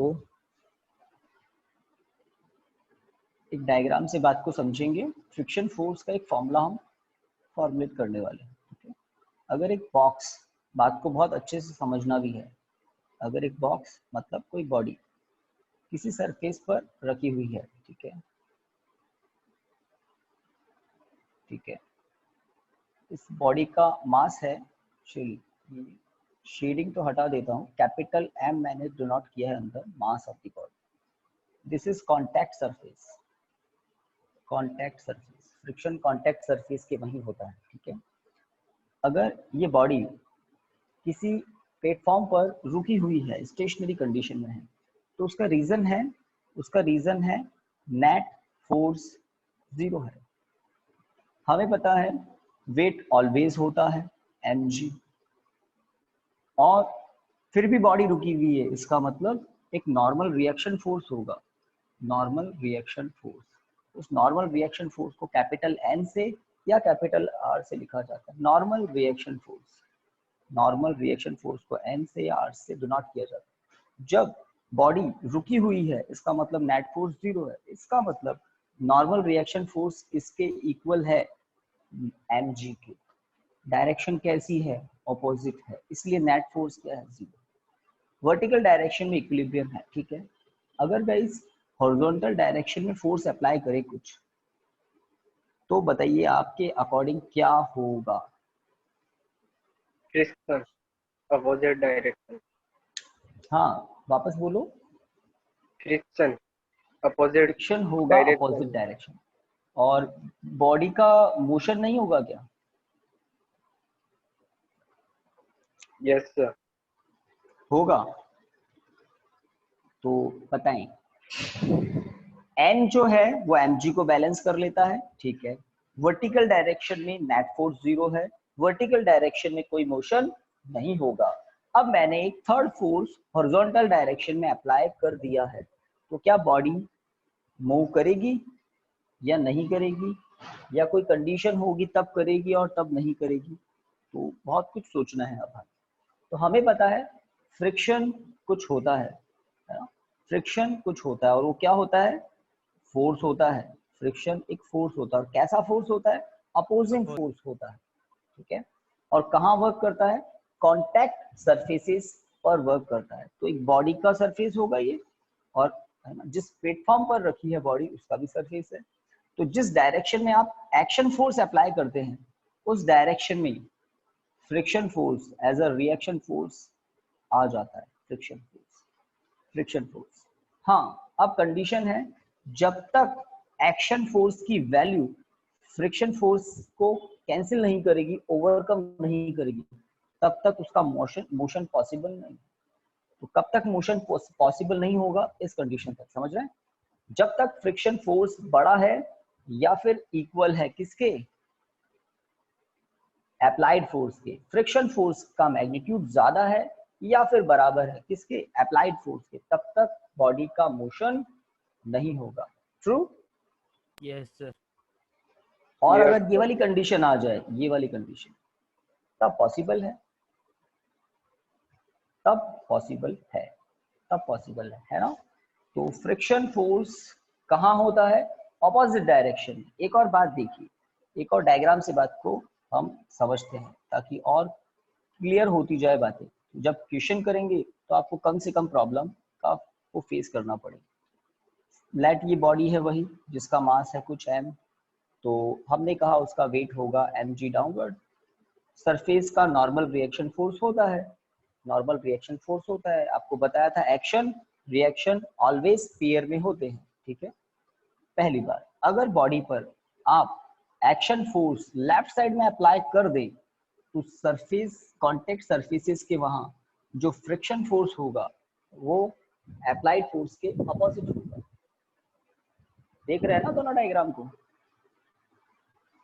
तो एक डायग्राम से बात को समझेंगे। फ्रिक्शन फोर्स का एक फॉर्मूला हम फॉर्मुलेट करने वाले हैं। ठीक है, अगर एक बॉक्स, बात को बहुत अच्छे से समझना भी है, अगर एक बॉक्स मतलब कोई बॉडी किसी सरफेस पर रखी हुई है, ठीक है, ठीक है, इस बॉडी का मास है, चलिए शेडिंग तो हटा देता हूँ, कैपिटल एम मैंने डिनोट किया है अंदर, mass of the body. This is contact surface, contact surface, friction contact surface के वहीं होता है। ठीक है, अगर ये बॉडी किसी प्लेटफॉर्म पर रुकी हुई है, स्टेशनरी कंडीशन में है, तो उसका रीजन है नेट फोर्स 0 है। हमें पता है वेट ऑलवेज होता है mg, और फिर भी बॉडी रुकी हुई है, इसका मतलब एक नॉर्मल रिएक्शन फोर्स होगा, नॉर्मल रिएक्शन फोर्स। उस नॉर्मल रिएक्शन फोर्स को कैपिटल एन से या कैपिटल आर से लिखा जाता है, normal reaction force. Normal reaction force को एन से या आर से डिनोट किया जाता है। जब बॉडी रुकी हुई है, इसका मतलब नेट फोर्स 0 है, इसका मतलब नॉर्मल रिएक्शन फोर्स इसके इक्वल है mg के। डायरेक्शन कैसी है, ऑपोजिट है, इसलिए नेट फोर्स क्या है, 0। वर्टिकल डायरेक्शन में इक्विलिब्रियम है। ठीक है, अगर गाइस हॉरिजॉन्टल डायरेक्शन में फोर्स अप्लाई करें कुछ, तो बताइए आपके अकॉर्डिंग क्या होगा। Friction opposite direction. हाँ वापस बोलो। फ्रिक्शन अपोजिट फ्रिक्शन होगा अपोजिट डायरेक्शन। डायरेक्शन, और बॉडी का मोशन नहीं होगा क्या? Yes sir. होगा, तो बताएं। एन जो है वो mg को बैलेंस कर लेता है। ठीक है, वर्टिकल डायरेक्शन में नेट फोर्स 0 है, वर्टिकल डायरेक्शन में कोई मोशन नहीं होगा। अब मैंने एक थर्ड फोर्स हॉरिजॉन्टल डायरेक्शन में अप्लाई कर दिया है, तो क्या बॉडी मूव करेगी या नहीं करेगी, या कोई कंडीशन होगी तब करेगी और तब नहीं करेगी? तो बहुत कुछ सोचना है अब। तो हमें पता है फ्रिक्शन कुछ होता है ना, फ्रिक्शन कुछ होता है, और वो क्या होता है, फोर्स होता है। फ्रिक्शन एक फोर्स होता है, और कैसा फोर्स होता है, अपोजिंग फोर्स होता है। ठीक है, और कहाँ वर्क करता है, कॉन्टैक्ट सरफेसेस पर वर्क करता है। तो एक बॉडी का सरफेस होगा ये, और है ना, जिस प्लेटफॉर्म पर रखी है बॉडी उसका भी सरफेस है। तो जिस डायरेक्शन में आप एक्शन फोर्स अप्लाई करते हैं, उस डायरेक्शन में friction force as a reaction force आ जाता है। Friction force, friction force. हाँ, अब कंडीशन है, जब तक एक्शन फोर्स की वैल्यू फ्रिक्शन फोर्स को कैंसिल नहीं करेगी, ओवरकम नहीं करेगी, तब तक उसका मोशन पॉसिबल नहीं। तो कब तक मोशन पॉसिबल नहीं होगा, इस कंडीशन तक, समझ रहे हैं? जब तक फ्रिक्शन फोर्स बड़ा है या फिर इक्वल है किसके, अप्लाइड फोर्स के। फ्रिक्शन फोर्स का मैग्नीट्यूड ज्यादा है या फिर बराबर है किसके, अप्लाइड फोर्स के, तब तक बॉडी का मोशन नहीं होगा। ट्रू? Yes sir. और यस अगर ये वाली कंडीशन आ जाए, ये वाली कंडीशन, तब पॉसिबल है, तब पॉसिबल है, तब पॉसिबल है ना। तो फ्रिक्शन फोर्स कहाँ होता है, ऑपोजिट डायरेक्शन में। एक और बात देखिए, एक और डायग्राम से बात को हम समझते हैं, ताकि और क्लियर होती जाए बातें। जब क्वेश्चन करेंगे तो आपको कम से कम प्रॉब्लम का को फेस करना पड़ेगा। लेट ये बॉडी है वही जिसका मास है कुछ m, तो हमने कहा उसका वेट होगा mg डाउनवर्ड। सरफेस का नॉर्मल रिएक्शन फोर्स होता है, नॉर्मल रिएक्शन फोर्स होता है। आपको बताया था एक्शन रिएक्शन ऑलवेज पेयर में होते हैं। ठीक है, पहली बार अगर बॉडी पर आप एक्शन फोर्स लेफ्ट साइड में अप्लाई कर दे, तो सरफेस कॉन्टेक्ट सरफेसेस के वहां जो फ्रिक्शन फोर्स होगा वो अप्लाइड फोर्स के अपोजिट होगा। देख रहे हैं ना दोनों डायग्राम को?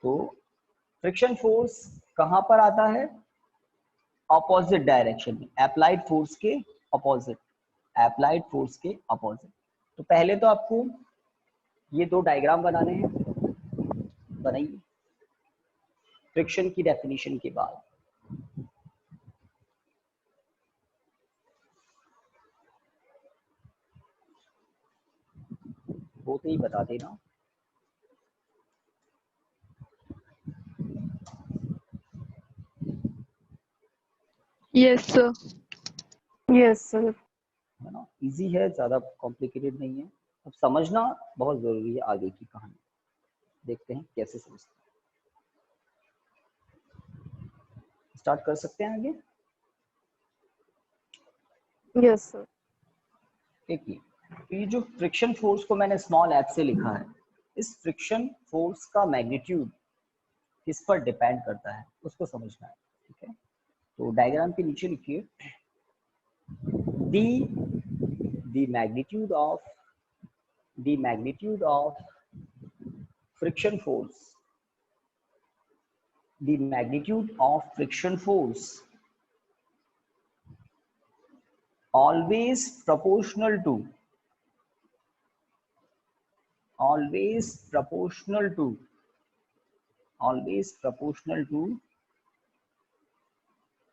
तो फ्रिक्शन फोर्स कहां पर आता है, अपोजिट डायरेक्शन में, अप्लाइड फोर्स के अपोजिट, अप्लाइड फोर्स के अपोजिट। तो पहले तो आपको ये दो डायग्राम बनाने हैं, बनाइए फ्रिक्शन की डेफिनेशन के बाद। होते ही बता देना। Yes, sir. Yes, sir. है ना, इजी है, ज्यादा कॉम्प्लिकेटेड नहीं है। अब समझना बहुत जरूरी है आगे की कहानी। देखते हैं कैसे समझते हैं। स्टार्ट कर सकते हैं आगे। Yes, sir. देखिए, तो ये जो फ्रिक्शन फोर्स को मैंने स्मॉल एफ से लिखा है, इस फ्रिक्शन फोर्स का मैग्नीट्यूड किस पर डिपेंड करता है उसको समझना है। ठीक है, तो डायग्राम के नीचे लिखिए, the magnitude of friction force, the magnitude of friction force always proportional to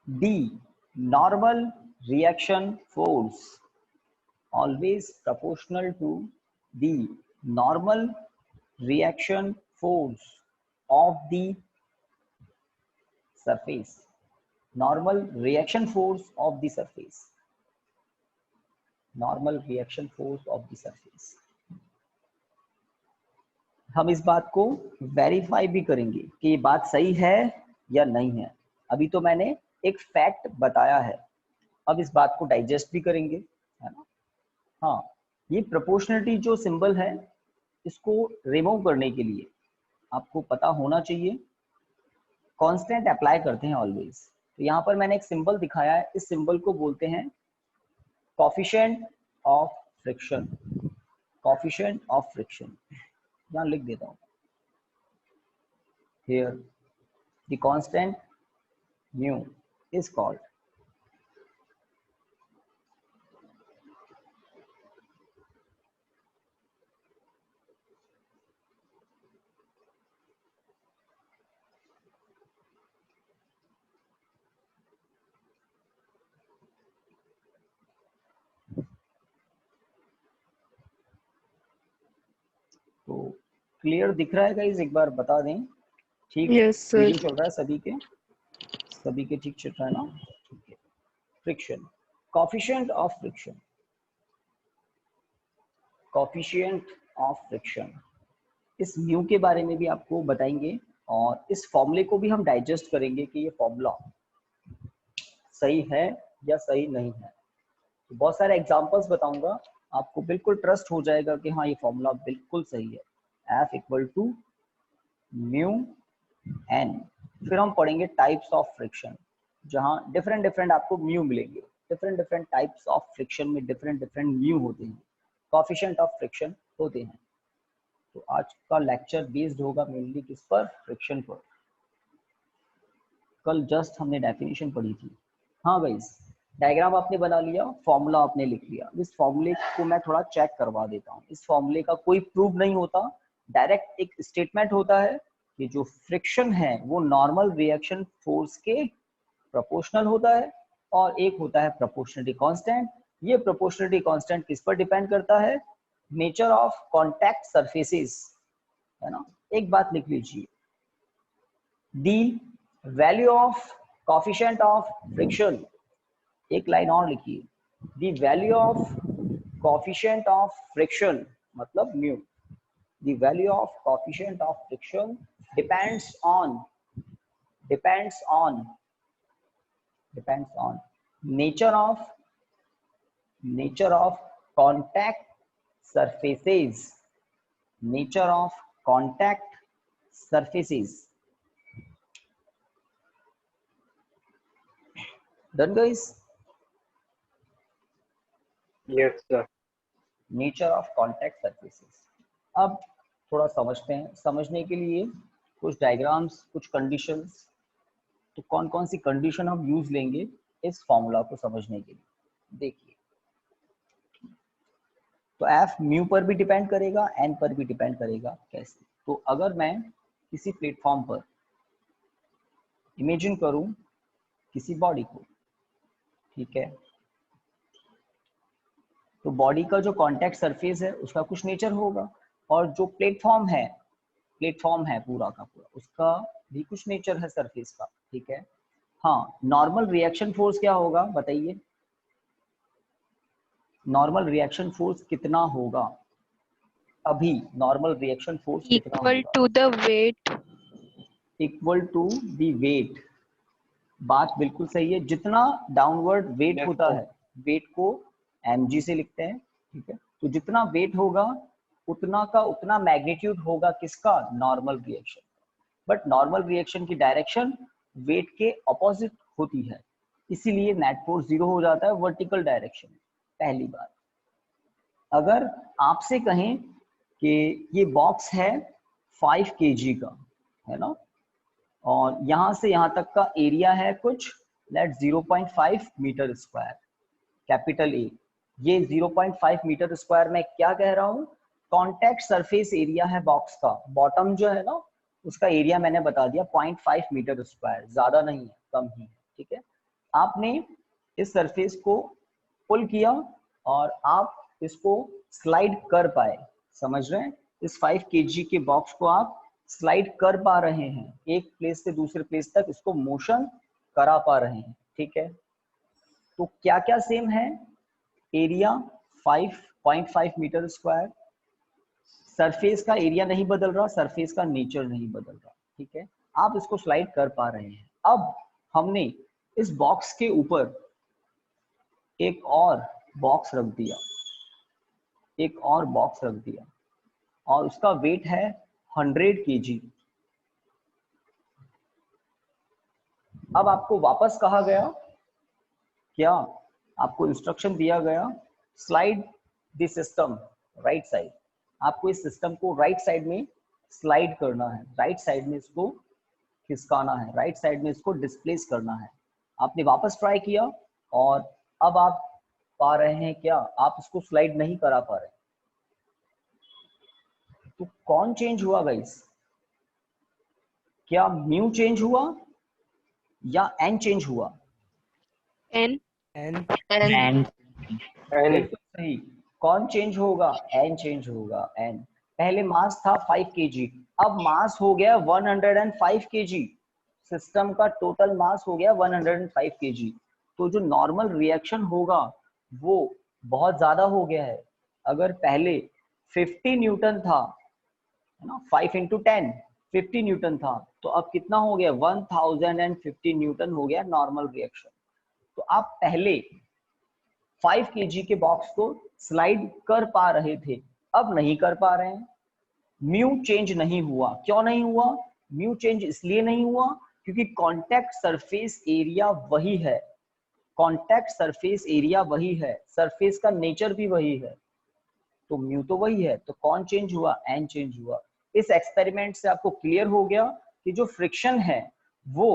the normal reaction force, always proportional to the normal reaction force of the surface, normal reaction force of the surface, normal reaction force of the surface। हम इस बात को verify भी करेंगे कि ये बात सही है या नहीं है। अभी तो मैंने एक फैक्ट बताया है, अब इस बात को डाइजेस्ट भी करेंगे, है ना। हाँ, ये प्रोपोर्शनलिटी जो सिंबल है, इसको रिमूव करने के लिए आपको पता होना चाहिए कांस्टेंट अप्लाई करते हैं ऑलवेज। तो यहाँ पर मैंने एक सिंबल दिखाया है, इस सिंबल को बोलते हैं coefficient of friction, coefficient of friction. यहाँ लिख देता हूँ, here the constant mu is called तो क्लियर दिख रहा है गाइस, एक बार बता दें। ठीक, Yes, sir. रीडिंग चल रहा है सभी के ठीक चल रहा है ना। ठीक है, friction, coefficient of friction, coefficient of friction, इस म्यू के बारे में भी आपको बताएंगे और इस फॉर्मूले को भी हम डाइजेस्ट करेंगे कि ये फॉर्मूला सही है या सही नहीं है। तो बहुत सारे एग्जांपल्स बताऊंगा, आपको बिल्कुल ट्रस्ट हो जाएगा कि हाँ ये फॉर्मूला बिल्कुल सही है। F equal to mu N. फिर हम पढ़ेंगे टाइप्स ऑफ फ्रिक्शन, जहाँ डिफरेंट आपको म्यू मिलेंगे। डिफरेंट टाइप्स ऑफ फ्रिक्शन में डिफरेंट म्यू होते हैं, कोफिशिएंट ऑफ फ्रिक्शन होते हैं। तो आज का लेक्चर बेस्ड होगा मेनली किस पर, फ्रिक्शन पर। कल जस्ट हमने डेफिनेशन पढ़ी थी। हाँ गाइस, डायग्राम आपने बना लिया, फॉर्मूला आपने लिख लिया। इस फॉर्मूले को मैं थोड़ा चेक करवा देता हूँ। इस फॉर्मूले का कोई प्रूफ नहीं होता, डायरेक्ट एक स्टेटमेंट होता है कि जो फ्रिक्शन है वो नॉर्मल रिएक्शन फोर्स के प्रोपोर्शनल होता है, और एक होता है प्रोपोर्शनलिटी कांस्टेंट। ये प्रोपोर्शनलिटी कांस्टेंट किस पर डिपेंड करता है, नेचर ऑफ कॉन्टैक्ट सरफेसेस, है ना। एक बात लिख लीजिए, the value of coefficient of friction, एक लाइन और लिखिए, the value of coefficient of friction मतलब mu, the value of coefficient of friction depends on nature of contact surfaces, nature of contact surfaces। Done guys? Yes, sir. Nature of contact surfaces. अब थोड़ा समझते हैं। समझने के लिए कुछ diagrams, कुछ कंडीशंस। तो कौन कौन सी कंडीशन हम यूज लेंगे इस फॉर्मूला को समझने के लिए, देखिए। तो एफ म्यू पर भी डिपेंड करेगा, एन पर भी डिपेंड करेगा। कैसे? तो अगर मैं किसी प्लेटफॉर्म पर इमेजिन करूं किसी बॉडी को, ठीक है, तो बॉडी का जो कांटेक्ट सरफेस है उसका कुछ नेचर होगा। और जो प्लेटफॉर्म है पूरा का पूरा, उसका भी कुछ नेचर है सरफेस का, ठीक है। हाँ, नॉर्मल रिएक्शन फोर्स क्या होगा बताइए, नॉर्मल रिएक्शन फोर्स कितना होगा, अभी नॉर्मल रिएक्शन फोर्स कितना Equal होगा, to the weight. Equal to the weight. बात बिल्कुल सही है, जितना डाउनवर्ड वेट Yes, होता sir. है, वेट को mg से लिखते हैं, ठीक है। तो जितना वेट होगा उतना का उतना मैग्नीट्यूड होगा किसका, normal reaction. But normal reaction की डायरेक्शन वेट के ऑपोजिट होती है, इसीलिए नेट फोर्स 0 हो जाता है वर्टिकल डायरेक्शन में। पहली बात, अगर आपसे कहें कि ये बॉक्स है 5 kg का, है ना, और यहाँ से यहाँ तक का एरिया है कुछ let 0.5 metre square, capital A. ये 0.5 मीटर स्क्वायर में क्या कह रहा हूँ, कॉन्टैक्ट सरफेस एरिया है बॉक्स का, बॉटम जो है ना उसका एरिया मैंने बता दिया 0.5 मीटर स्क्वायर, ज्यादा नहीं है, कम ही है, ठीक है। आपने इस सरफेस को पुल किया और आप इसको स्लाइड कर पाए, समझ रहे हैं, इस 5 kg के बॉक्स को आप स्लाइड कर पा रहे हैं, एक प्लेस से दूसरे प्लेस तक इसको मोशन करा पा रहे हैं, ठीक है। तो क्या क्या सेम है, एरिया 5.5 मीटर स्क्वायर, सरफेस का एरिया नहीं बदल रहा, सरफेस का नेचर नहीं बदल रहा, ठीक है। आप इसको स्लाइड कर पा रहे हैं। अब हमने इस बॉक्स के ऊपर एक और बॉक्स रख दिया, एक और बॉक्स रख दिया, और उसका वेट है 100 kg। अब आपको वापस कहा गया, क्या आपको इंस्ट्रक्शन दिया गया, slide the system right side, आपको इस सिस्टम को राइट साइड में स्लाइड करना है, राइट साइड में इसको खिसकाना है, राइट साइड में इसको डिस्प्लेस करना है। आपने वापस ट्राई किया और अब आप पा रहे हैं क्या, आप इसको स्लाइड नहीं करा पा रहे। तो कौन चेंज हुआ गाइस, क्या म्यू चेंज हुआ या एन चेंज हुआ, N. N. N. And बिल्कुल सही, कौन चेंज होगा, एन चेंज होगा, एन। पहले मास था 5 kg, अब मास हो गया 105 kg, सिस्टम का टोटल मास हो गया 105 kg। तो जो नॉर्मल रिएक्शन होगा वो बहुत ज्यादा हो गया है। अगर पहले 50 न्यूटन था, है ना, 5 इंटू 10 50 न्यूटन था, तो अब कितना हो गया, 1050 न्यूटन हो गया नॉर्मल रिएक्शन। तो आप पहले 5 kg के बॉक्स को स्लाइड कर पा रहे थे, अब नहीं कर पा रहे हैं। म्यू चेंज नहीं हुआ, क्यों नहीं हुआ, म्यू चेंज इसलिए नहीं हुआ क्योंकि कांटेक्ट सरफेस एरिया वही है, कांटेक्ट सरफेस एरिया वही है, सरफेस का नेचर भी वही है, तो म्यू तो वही है, तो कौन चेंज हुआ, एन चेंज हुआ। इस एक्सपेरिमेंट से आपको क्लियर हो गया कि जो फ्रिक्शन है वो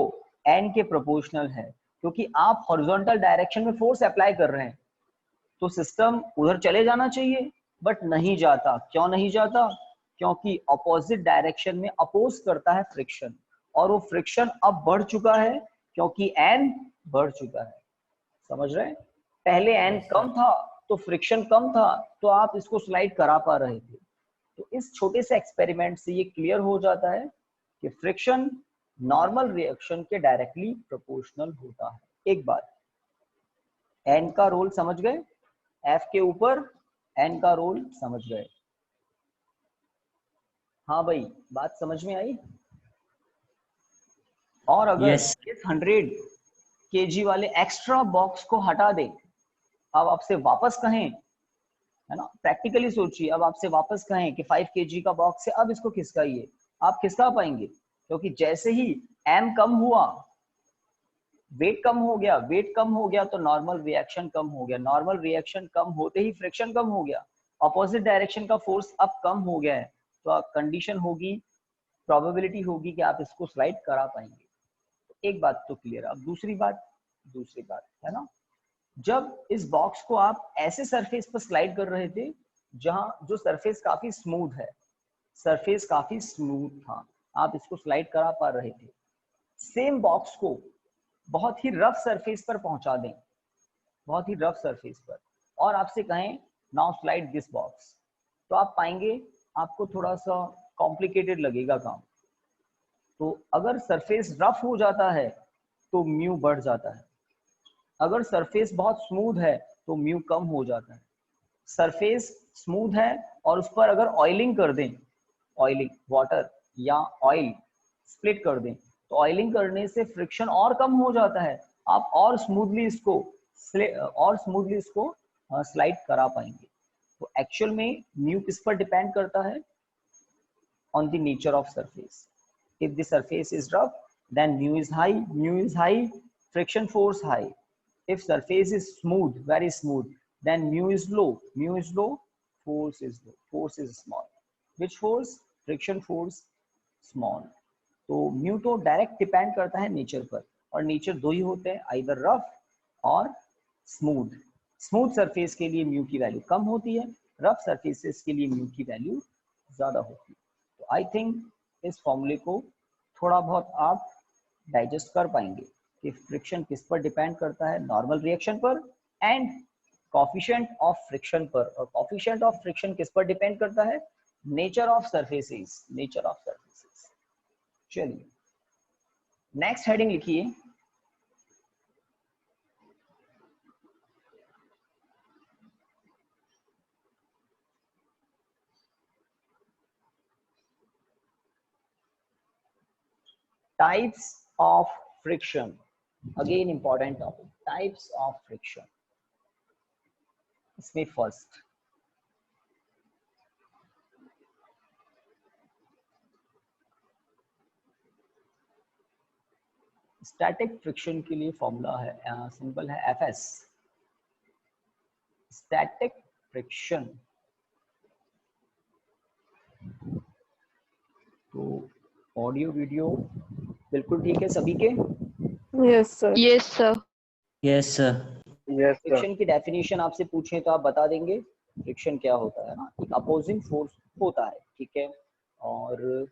एन के प्रोपोर्शनल है, क्योंकि आप हॉरिजॉन्टल डायरेक्शन में फोर्स अप्लाई कर रहे हैं, तो सिस्टम उधर चले जाना चाहिए बट नहीं जाता। क्यों नहीं जाता, क्योंकि अपोजिट डायरेक्शन में अपोज करता है फ्रिक्शन, और वो फ्रिक्शन अब बढ़ चुका है क्योंकि एन बढ़ चुका है, समझ रहे हैं। पहले एन कम था तो फ्रिक्शन कम था, तो आप इसको स्लाइड करा पा रहे थे। तो इस छोटे से एक्सपेरिमेंट से ये क्लियर हो जाता है कि फ्रिक्शन नॉर्मल रिएक्शन के डायरेक्टली प्रोपोर्शनल होता है। एक बार एन का रोल समझ गए, एफ के ऊपर एन का रोल समझ गए, हाँ भाई बात समझ में आई। और अगर Yes. इस 100 kg वाले एक्स्ट्रा बॉक्स को हटा दें, अब आपसे वापस कहें, है ना, प्रैक्टिकली सोचिए, अब आपसे वापस कहें कि 5 kg का बॉक्स है, अब इसको खिसकाइए, आप खिसका पाएंगे, क्योंकि जैसे ही एम कम हुआ, वेट कम हो गया, वेट कम हो गया तो नॉर्मल रिएक्शन कम हो गया, नॉर्मल रिएक्शन कम होते ही फ्रिक्शन कम हो गया, अपोजिट डायरेक्शन का फोर्स अब कम हो गया है, तो कंडीशन होगी, प्रोबेबिलिटी होगी कि आप इसको स्लाइड करा पाएंगे। एक बात तो क्लियर। अब दूसरी बात है ना, जब इस बॉक्स को आप ऐसे सरफेस पर स्लाइड कर रहे थे जहां जो सरफेस काफी स्मूथ है, सरफेस काफी स्मूथ था, आप इसको स्लाइड करा पा रहे थे। सेम बॉक्स को बहुत ही रफ सरफेस पर पहुंचा दें, बहुत ही रफ सरफेस पर, और आपसे कहें नाउ स्लाइड दिस बॉक्स, तो आप पाएंगे आपको थोड़ा सा कॉम्प्लिकेटेड लगेगा काम। तो अगर सरफेस रफ हो जाता है तो म्यू बढ़ जाता है, अगर सरफेस बहुत स्मूथ है तो म्यू कम हो जाता है। सरफेस स्मूथ है और उस पर अगर ऑयलिंग कर दें, ऑयलिंग वाटर या ऑयल स्प्लिट कर दें, तो ऑयलिंग करने से फ्रिक्शन और कम हो जाता है, आप और स्मूथली इसको स्लाइड करा पाएंगे। तो एक्चुअल में म्यू किस पर डिपेंड करता है? On the nature of surface. If the surface is rough, then mu is high, friction force high. If surface is smooth, very smooth, then mu is low, force is small. Which force? Friction force small. तो mu तो direct depend करता है nature पर, और nature दो ही होते हैं, either rough और स्मूथ। स्मूथ सरफेस के लिए म्यू की वैल्यू कम होती है, रफ सरफेसेस के लिए म्यू की वैल्यू ज्यादा होती है। तो आई थिंक इस फॉर्मूले को थोड़ा बहुत आप डाइजेस्ट कर पाएंगे कि फ्रिक्शन किस पर डिपेंड करता है, नॉर्मल रिएक्शन पर एंड कोफिशिएंट ऑफ फ्रिक्शन पर। और कोफिशिएंट ऑफ फ्रिक्शन किस पर डिपेंड करता है? नेचर ऑफ सरफेसेस, चलिए नेक्स्ट हेडिंग लिखिए, types of friction. Again important topic, types of friction. इसमें फर्स्ट स्टैटिक फ्रिक्शन के लिए फॉर्मूला है, सिंबल है Fs। स्टैटिक फ्रिक्शन, तो ऑडियो वीडियो बिल्कुल ठीक है सभी के? Yes, sir. Yes, sir. Yes, sir. Yes, sir. Friction की डेफिनेशन आपसे पूछें तो आप बता देंगे फ्रिक्शन क्या होता है ना? एक अपोजिंग फोर्स होता है, ठीक है, और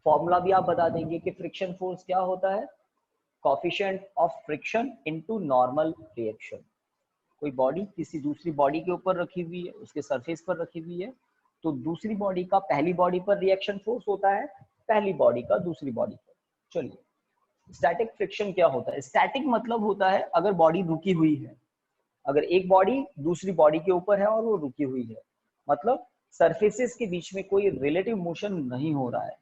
फॉर्मूला भी आप बता देंगे कि फ्रिक्शन फोर्स क्या होता है, coefficient of friction into normal reaction. कोई बॉडी किसी दूसरी बॉडी के ऊपर रखी हुई है, उसके सरफेस पर रखी हुई है, तो दूसरी बॉडी का पहली बॉडी पर रिएक्शन फोर्स होता है, पहली बॉडी का दूसरी बॉडी पर। चलिए स्टैटिक फ्रिक्शन क्या होता है? स्टैटिक मतलब होता है अगर बॉडी रुकी हुई है, अगर एक बॉडी दूसरी बॉडी के ऊपर है और वो रुकी हुई है, मतलब सरफेसेस के बीच में कोई रिलेटिव मोशन नहीं हो रहा है,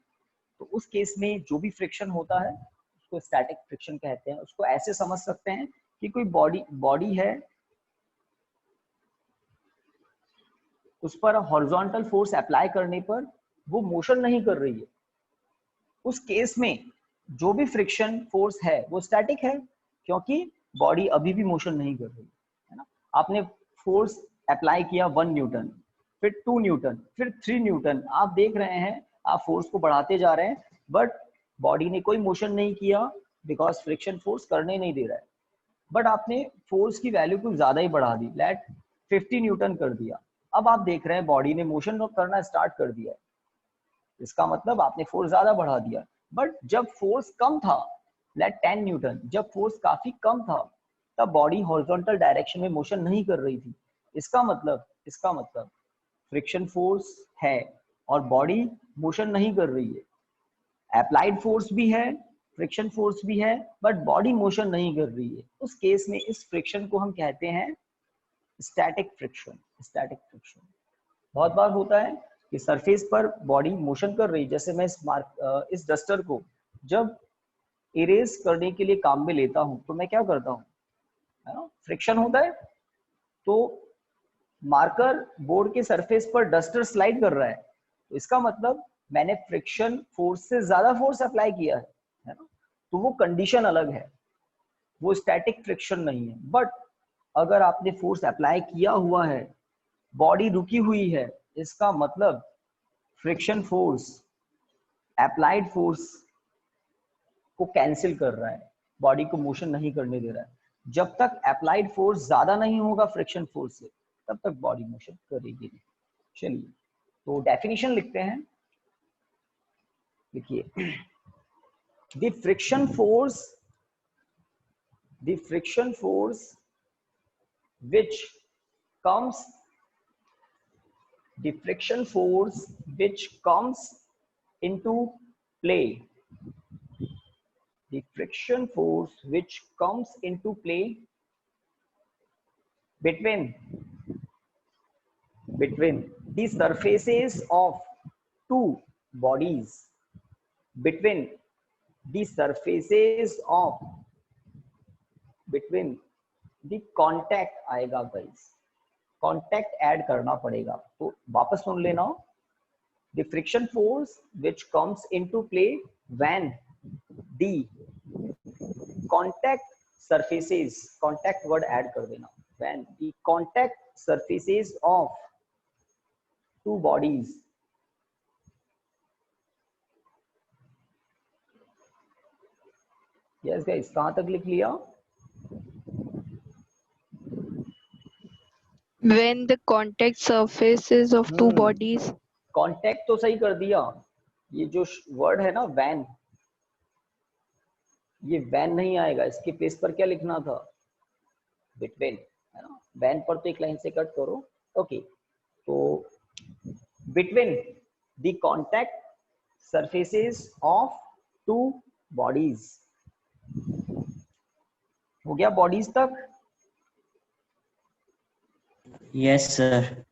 तो उस केस में जो भी फ्रिक्शन होता है उसको स्टैटिक फ्रिक्शन कहते हैं। उसको ऐसे समझ सकते हैं कि कोई बॉडी है, उस पर हॉरिजॉन्टल फोर्स अप्लाई करने पर वो मोशन नहीं कर रही है, उस केस में जो भी फ्रिक्शन फोर्स है वो स्टैटिक है, क्योंकि बॉडी अभी भी मोशन नहीं कर रही है ना। आपने फोर्स अप्लाई किया 1 न्यूटन, फिर 2 न्यूटन, फिर 3 न्यूटन, आप देख रहे हैं आप फोर्स को बढ़ाते जा रहे हैं, बट बॉडी ने कोई मोशन नहीं किया बिकॉज फ्रिक्शन फोर्स करने नहीं दे रहा है। बट आपने फोर्स की वैल्यू कुछ ज्यादा ही बढ़ा दी, लेट 50 न्यूटन कर दिया, अब आप देख रहे हैं बॉडी ने मोशन करना स्टार्ट कर दिया है, इसका मतलब आपने फोर्स ज्यादा बढ़ा दिया। बट जब फोर्स कम था, लेट 10 न्यूटन, जब फोर्स काफी कम था, तब बॉडी हॉरिजॉन्टल डायरेक्शन में मोशन नहीं कर रही थी। इसका मतलब फ्रिक्शन फोर्स है और बॉडी मोशन नहीं कर रही है। अप्लाइड फोर्स भी है, फ्रिक्शन फोर्स भी है, बट बॉडी मोशन नहीं कर रही है। उस केस में इस फ्रिक्शन को हम कहते हैं स्टैटिक फ्रिक्शन। स्टैटिक फ्रिक्शन बहुत बार होता है कि सरफेस पर बॉडी मोशन कर रही, जैसे मैं इस डस्टर को जब इरेज करने के लिए काम में लेता हूं तो मैं क्या करता हूं, है ना, फ्रिक्शन होता है, तो मार्कर बोर्ड के सरफेस पर डस्टर स्लाइड कर रहा है, तो इसका मतलब मैंने फ्रिक्शन फोर्स से ज्यादा फोर्स अप्लाई किया है ना, तो वो कंडीशन अलग है, वो स्टैटिक फ्रिक्शन नहीं है। बट अगर आपने फोर्स अप्लाई किया हुआ है, बॉडी रुकी हुई है, इसका मतलब फ्रिक्शन फोर्स अप्लाइड फोर्स को कैंसिल कर रहा है, बॉडी को मोशन नहीं करने दे रहा है। जब तक अप्लाइड फोर्स ज्यादा नहीं होगा फ्रिक्शन फोर्स से, तब तक बॉडी मोशन करेगी नहीं। चलिए तो डेफिनेशन लिखते हैं, लिखिए, the friction force which comes the friction force which comes into play, the friction force which comes into play between the surfaces of two bodies, between the surfaces of, between the contact आएगा guys, contact add करना पड़ेगा, तो वापस सुन लेना, the friction force which comes into play when the contact surfaces, contact word add कर देना, when the contact surfaces of two bodies yes guys, कहां तक लिख लिया? When the contact surfaces of two bodies. Contact तो सही कर दिया, ये जो वर्ड है ना वैन, ये वैन नहीं आएगा, इसके प्लेस पर क्या लिखना था? बिटवीन, है ना? वैन पर तो एक लाइन से कट करो, ओके। तो between the contact surfaces of two bodies, हो गया बॉडीज तक? Yes sir.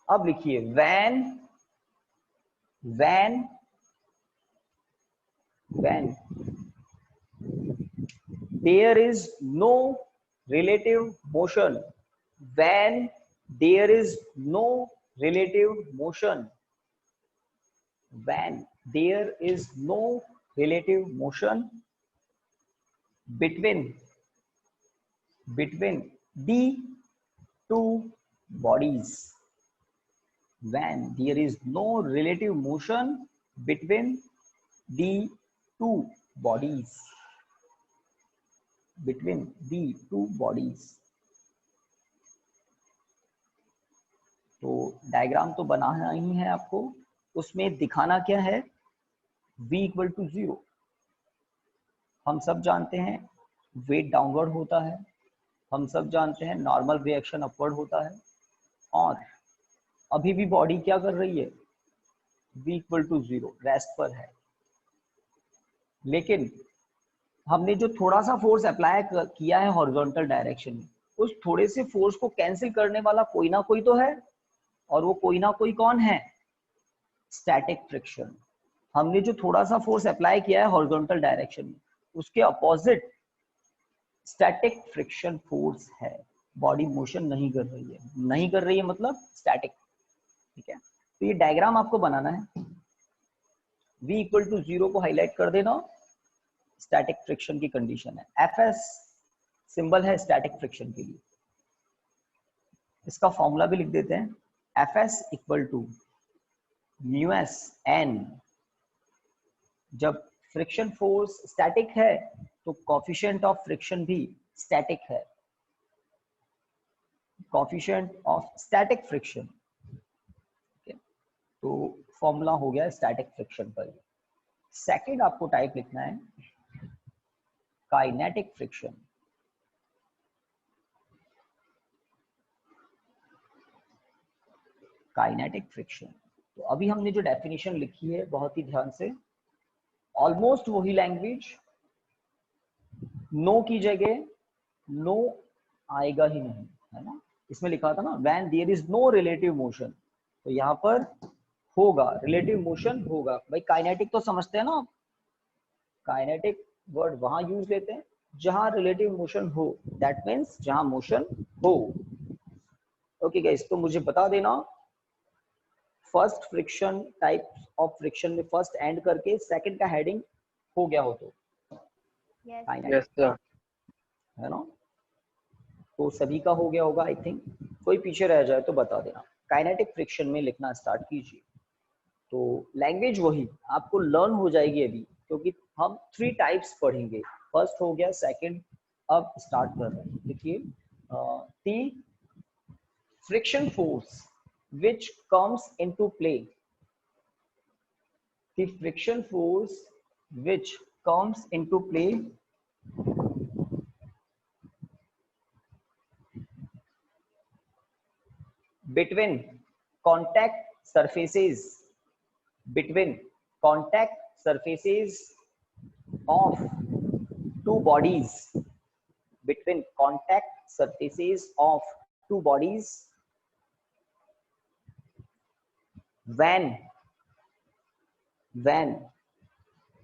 अब लिखिए when there is no relative motion, when there is no relative motion, when there is no relative motion between the two bodies, when there is no relative motion between the two bodies, between the two bodies। तो diagram तो बनाना ही है आपको, उसमें दिखाना क्या है? v equal to 0। हम सब जानते हैं वेट डाउनवर्ड होता है, हम सब जानते हैं नॉर्मल रिएक्शन अपवर्ड होता है, और अभी भी बॉडी क्या कर रही है? v इक्वल टू 0 रेस्ट पर है। लेकिन हमने जो थोड़ा सा फोर्स अप्लाई किया है हॉरिजॉन्टल डायरेक्शन में, उस थोड़े से फोर्स को कैंसिल करने वाला कोई ना कोई तो है, और वो कोई ना कोई कौन है? Static friction. हमने जो थोड़ा सा फोर्स अप्लाई किया है हॉरिजॉन्टल डायरेक्शन में, उसके अपोजिट स्टैटिक फ्रिक्शन फोर्स है। बॉडी मोशन नहीं कर रही है, नहीं कर रही है मतलब स्टैटिक, ठीक है? तो ये डायग्राम आपको बनाना है, v इक्वल टू 0 को हाईलाइट कर देना, स्टैटिक फ्रिक्शन की कंडीशन है। Fs सिंबल है स्टैटिक फ्रिक्शन के लिए, इसका फॉर्मूला भी लिख देते हैं, Fs equal to μs n। जब फ्रिक्शन फोर्स स्टैटिक है तो कोफिशिएंट ऑफ फ्रिक्शन भी स्टैटिक है, कोफिशिएंट ऑफ स्टैटिक फ्रिक्शन। तो फॉर्मूला हो गया स्टैटिक फ्रिक्शन पर। सेकंड आपको टाइप लिखना है काइनेटिक फ्रिक्शन। काइनेटिक फ्रिक्शन, तो अभी हमने जो डेफिनेशन लिखी है बहुत ही ध्यान से, ऑलमोस्ट वही लैंग्वेज, नो की जगह नो आएगा ही नहीं, है ना? इसमें लिखा था ना when there is no relative motion, तो यहाँ पर होगा, रिलेटिव मोशन होगा। भाई काइनेटिक तो समझते हैं ना आप, काइनेटिक वर्ड वहां यूज लेते हैं जहां रिलेटिव मोशन हो, दैट मीन्स जहां मोशन हो। ओके गाइस, तो मुझे बता देना first friction type of friction में फर्स्ट एंड करके सेकंड का हेडिंग हो गया हो तो यस सर, है ना? तो सभी का हो गया होगा आई थिंक, कोई पीछे रह जाए तो बता देना। काइनेटिक फ्रिक्शन में लिखना स्टार्ट कीजिए। तो लैंग्वेज वही आपको लर्न हो जाएगी अभी, क्योंकि हम 3 टाइप्स पढ़ेंगे, फर्स्ट हो गया, सेकंड अब स्टार्ट कर रहे हैं। देखिए the friction force which comes into play, the friction force which comes into play between contact surfaces between contact surfaces of two bodies, between contact surfaces of two bodies when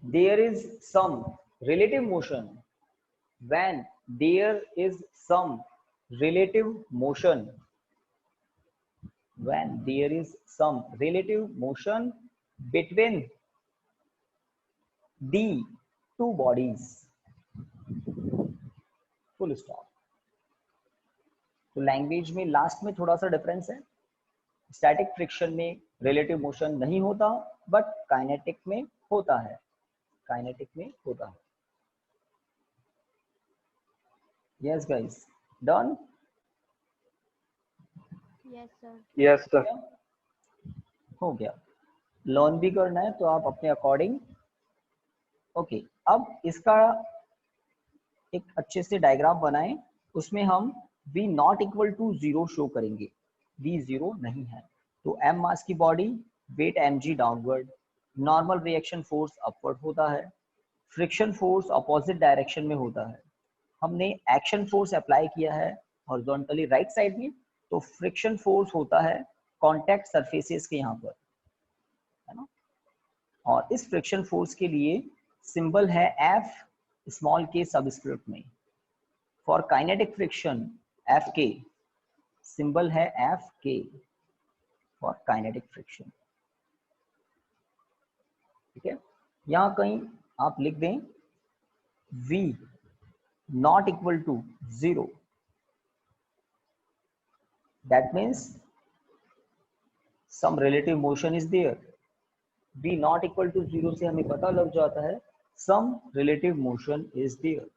there is some relative motion, when there is some relative motion, when there is some relative motion between the two bodies, full stop. तो language में last में थोड़ा सा difference है, static friction में relative motion नहीं होता but kinetic में होता है, काइनेटिक में होता है। Yes guys, done? Yes, sir. Yes, sir. हो गया। लर्न भी करना है तो आप अपने अकॉर्डिंग। ओके, अब इसका एक अच्छे से डायग्राम बनाएं, उसमें हम v not equal to 0 show करेंगे, v 0 नहीं है। तो m मास की बॉडी, weight mg downward, normal reaction force upward होता है, फ्रिक्शन फोर्स अपोजिट डायरेक्शन में होता है। हमने एक्शन फोर्स अप्लाई किया है हॉरिजॉन्टली राइट साइड में, तो फ्रिक्शन फोर्स होता है कॉन्टैक्ट सरफेसेस के यहाँ पर, है ना। और इस फ्रिक्शन फोर्स के लिए सिंबल है F स्मॉल k सबस्क्रिप्ट में। For kinetic friction Fk, symbol है Fk फॉर काइनेटिक फ्रिक्शन, ठीक है। यहाँ कहीं आप लिख दें v not equal to 0, that means some relative motion is there. v not equal to 0 से हमें पता लग जाता है some relative motion is there.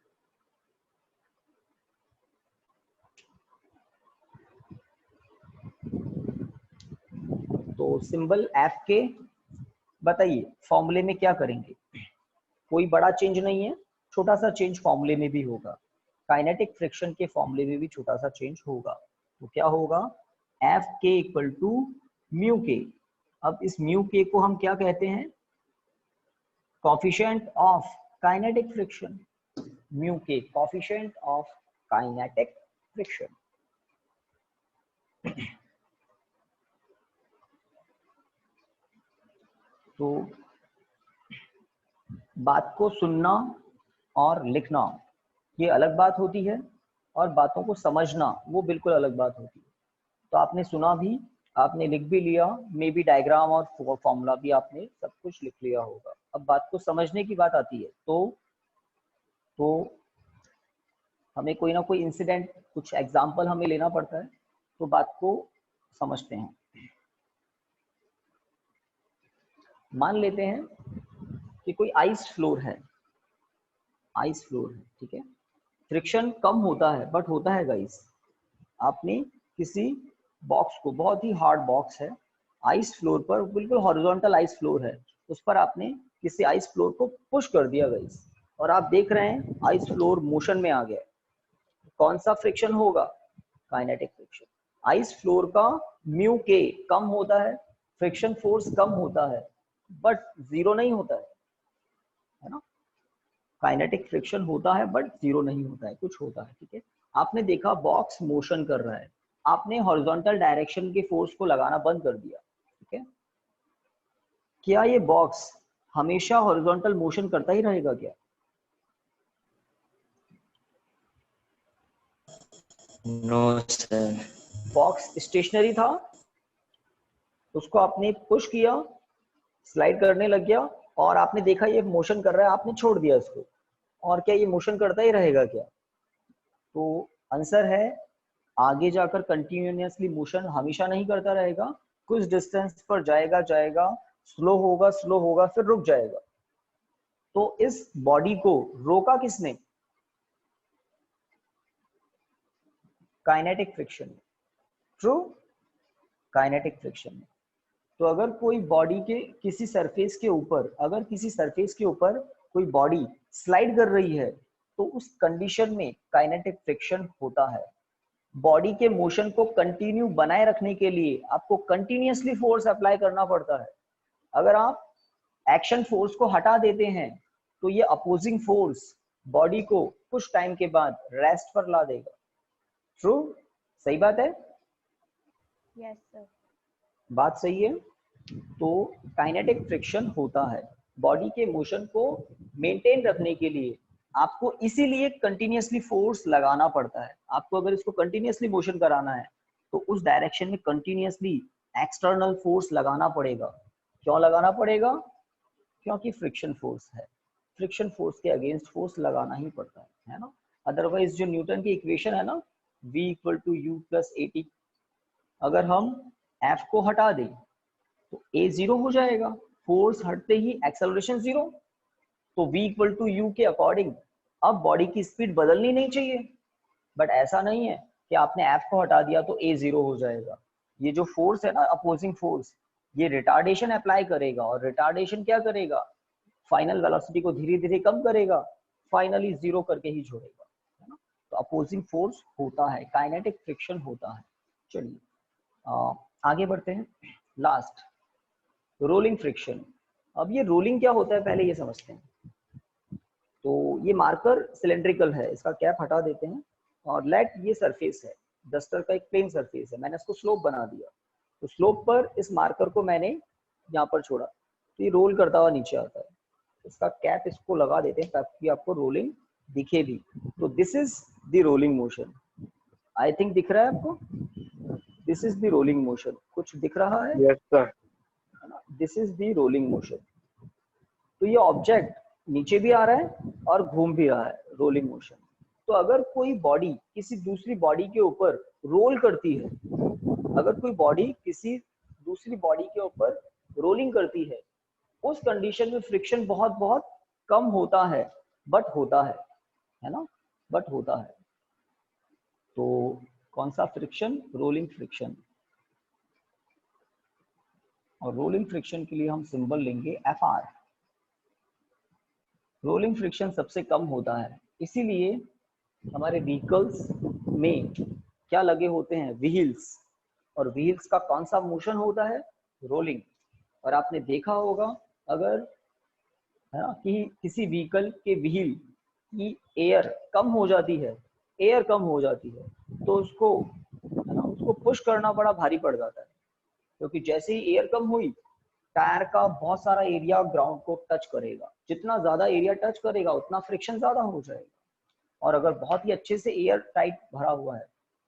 तो सिंबल एफ के, बताइए फॉर्मूले में क्या करेंगे? कोई बड़ा चेंज नहीं है, छोटा सा चेंज फॉर्मूले में भी होगा, काइनेटिक फ्रिक्शन के फॉर्मूले में भी छोटा सा चेंज होगा। तो क्या होगा? एफ के इक्वल टू म्यू के। अब इस म्यू के को हम क्या कहते हैं? Coefficient of kinetic friction. Mu के कोफिशिएंट ऑफ काइनेटिक फ्रिक्शन। तो बात को सुनना और लिखना ये अलग बात होती है, और बातों को समझना वो बिल्कुल अलग बात होती है। तो आपने सुना भी, आपने लिख भी लिया, मे बी डायग्राम और फॉर्मूला भी आपने सब कुछ लिख लिया होगा। अब बात को समझने की बात आती है, तो हमें कोई ना कोई इंसिडेंट, कुछ एग्जाम्पल हमें लेना पड़ता है, तो बात को समझते हैं। मान लेते हैं कि कोई आइस फ्लोर है, आइस फ्लोर है, ठीक है। फ्रिक्शन कम होता है बट होता है गाइस। आपने किसी बॉक्स को, बहुत ही हार्ड बॉक्स है, आइस फ्लोर पर, बिल्कुल हॉरिजॉन्टल आइस फ्लोर है, उस पर आपने किसी आइस फ्लोर को पुश कर दिया गाइस, और आप देख रहे हैं आइस फ्लोर मोशन में आ गया। कौन सा फ्रिक्शन होगा? Kinetic friction. आइस फ्लोर का म्यू के कम होता है, फ्रिक्शन फोर्स कम होता है, बट जीरो नहीं होता है ना। काइनेटिक फ्रिक्शन होता है बट जीरो नहीं होता है, कुछ होता है, ठीक है। आपने देखा बॉक्स मोशन कर रहा है, आपने हॉरिजॉन्टल डायरेक्शन के फोर्स को लगाना बंद कर दिया, ठीक है। क्या ये बॉक्स हमेशा हॉरिजॉन्टल मोशन करता ही रहेगा क्या? No sir. बॉक्स स्टेशनरी था, उसको आपने पुश किया, स्लाइड करने लग गया, और आपने देखा ये मोशन कर रहा है, आपने छोड़ दिया इसको, और क्या ये मोशन करता ही रहेगा क्या? तो आंसर है आगे जाकर कंटिन्यूअसली मोशन हमेशा नहीं करता रहेगा, कुछ डिस्टेंस पर जाएगा, स्लो होगा, फिर रुक जाएगा। तो इस बॉडी को रोका किसने? Kinetic friction. True, kinetic friction. तो अगर कोई बॉडी के किसी सरफेस के ऊपर, अगर किसी सरफेस के ऊपर कोई बॉडी स्लाइड कर रही है, तो उस कंडीशन में काइनेटिक फ्रिक्शन होता है। बॉडी के मोशन को कंटिन्यू बनाए रखने के लिए आपको कंटिन्यूअसली फोर्स अप्लाई करना पड़ता है। अगर आप एक्शन फोर्स को हटा देते हैं तो ये अपोजिंग फोर्स बॉडी को कुछ टाइम के बाद रेस्ट पर ला देगा। ट्रू? सही बात है? Yes, sir. बात सही है। तो काइनेटिक फ्रिक्शन होता है बॉडी के मोशन को मेंटेन रखने के लिए। आपको इसीलिए कंटिन्यूअसली फोर्स लगाना पड़ता है। आपको अगर इसको कंटिन्यूअसली मोशन कराना है तो उस डायरेक्शन में कंटिन्यूअसली एक्सटर्नल फोर्स लगाना पड़ेगा। क्यों लगाना पड़ेगा? क्योंकि फ्रिक्शन फोर्स है। फ्रिक्शन फोर्स के अगेंस्ट फोर्स लगाना ही पड़ता है ना। अदरवाइज जो न्यूटन की इक्वेशन है ना, V = U + AT, अगर हम F को हटा दें तो A 0 हो जाएगा। फोर्स हटते ही एक्सेलरेशन 0। तो V = U के अकॉर्डिंग अब बॉडी की स्पीड बदलनी नहीं चाहिए। बट ऐसा नहीं है कि आपने F को हटा दिया तो A 0 हो जाएगा। ये जो फोर्स है ना, अपोजिंग फोर्स, ये रिटार्डेशन अप्लाई करेगा। और रिटार्डेशन क्या करेगा? फाइनल वेलोसिटी को धीरे धीरे कम करेगा, फाइनली 0 करके ही छोड़ेगा, है ना। तो अपोजिंग फोर्स होता है, काइनेटिक फ्रिक्शन होता है। चलिए आगे बढ़ते हैं। Last, rolling friction. अब ये रोलिंग क्या होता है पहले ये समझते हैं। तो ये मार्कर सिलेंड्रिकल है, इसका कैप हटा देते हैं। और लेट ये सरफेस है, डस्टर का एक प्लेन सरफेस है, मैंने इसको स्लोप बना दिया। तो स्लोप पर इस मार्कर को मैंने यहाँ पर छोड़ा तो ये रोल करता हुआ नीचे आता है। इसका कैप इसको लगा देते हैं ताकि आपको रोलिंग दिखे भी। तो this is the rolling motion. I think दिख रहा है आपको? This is the rolling motion. कुछ दिख रहा है? Yes, sir. This is the rolling motion. तो ये ऑब्जेक्ट नीचे भी आ रहा है और घूम भी रहा है, रोलिंग मोशन। तो अगर कोई बॉडी किसी दूसरी बॉडी के ऊपर रोल करती है, अगर कोई बॉडी किसी दूसरी बॉडी के ऊपर रोलिंग करती है, उस कंडीशन में फ्रिक्शन बहुत बहुत कम होता है, बट होता है ना, बट होता है। तो कौन सा फ्रिक्शन? Rolling friction. और रोलिंग फ्रिक्शन के लिए हम सिंबल लेंगे FR। रोलिंग फ्रिक्शन सबसे कम होता है, इसीलिए हमारे व्हीकल्स में क्या लगे होते हैं? व्हील्स। और व्हील्स का कौन सा मोशन होता है? रोलिंग। और आपने देखा होगा अगर, है ना, कि किसी व्हीकल के व्हील की एयर कम हो जाती है, एयर कम हो जाती है, तो उसको, है ना, उसको पुश करना बड़ा भारी पड़ जाता है। क्योंकि जैसे ही एयर कम हुई, टायर का बहुत सारा एरिया ग्राउंड को टच करेगा। जितना ज्यादा एरिया टच करेगा उतना फ्रिक्शन ज्यादा हो जाएगा। और अगर बहुत ही अच्छे से एयर टाइट भरा हुआ है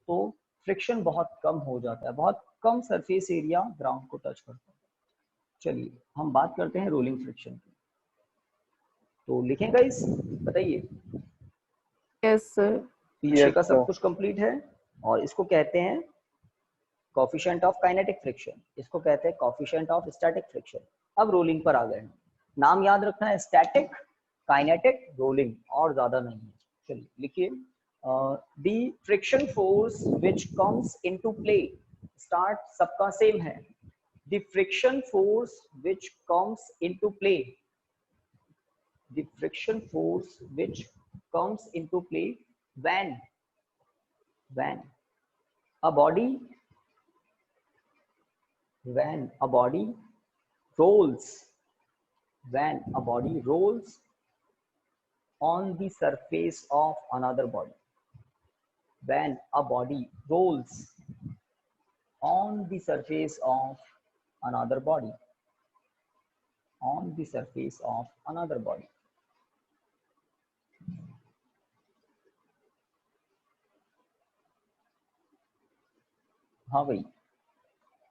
तो फ्रिक्शन बहुत कम हो जाता है, बहुत कम सरफेस एरिया ग्राउंड को टच करता है। चलिए हम बात करते हैं रोलिंग फ्रिक्शन की। तो लिखें गाइस, बताइए। Yes, sir. पीछे Yes, का सब sir. कुछ कंप्लीट है और इसको कहते हैं कोफिशिएंट ऑफ काइनेटिक फ्रिक्शन, इसको कहते हैं कोफिशिएंट ऑफ स्टैटिक फ्रिक्शन। अब रोलिंग पर आ गए हैं। नाम याद रखना है, स्टैटिक, काइनेटिक, रोलिंग, और ज्यादा नहीं है। चलिए लिखिए, the friction force which comes into play. Start सबका सेम है। The friction force which comes into play, the friction force which comes into play when a body rolls, when a body rolls on the surface of another body, when a body rolls on the surface of another body, on the surface of another body. हाँ भाई,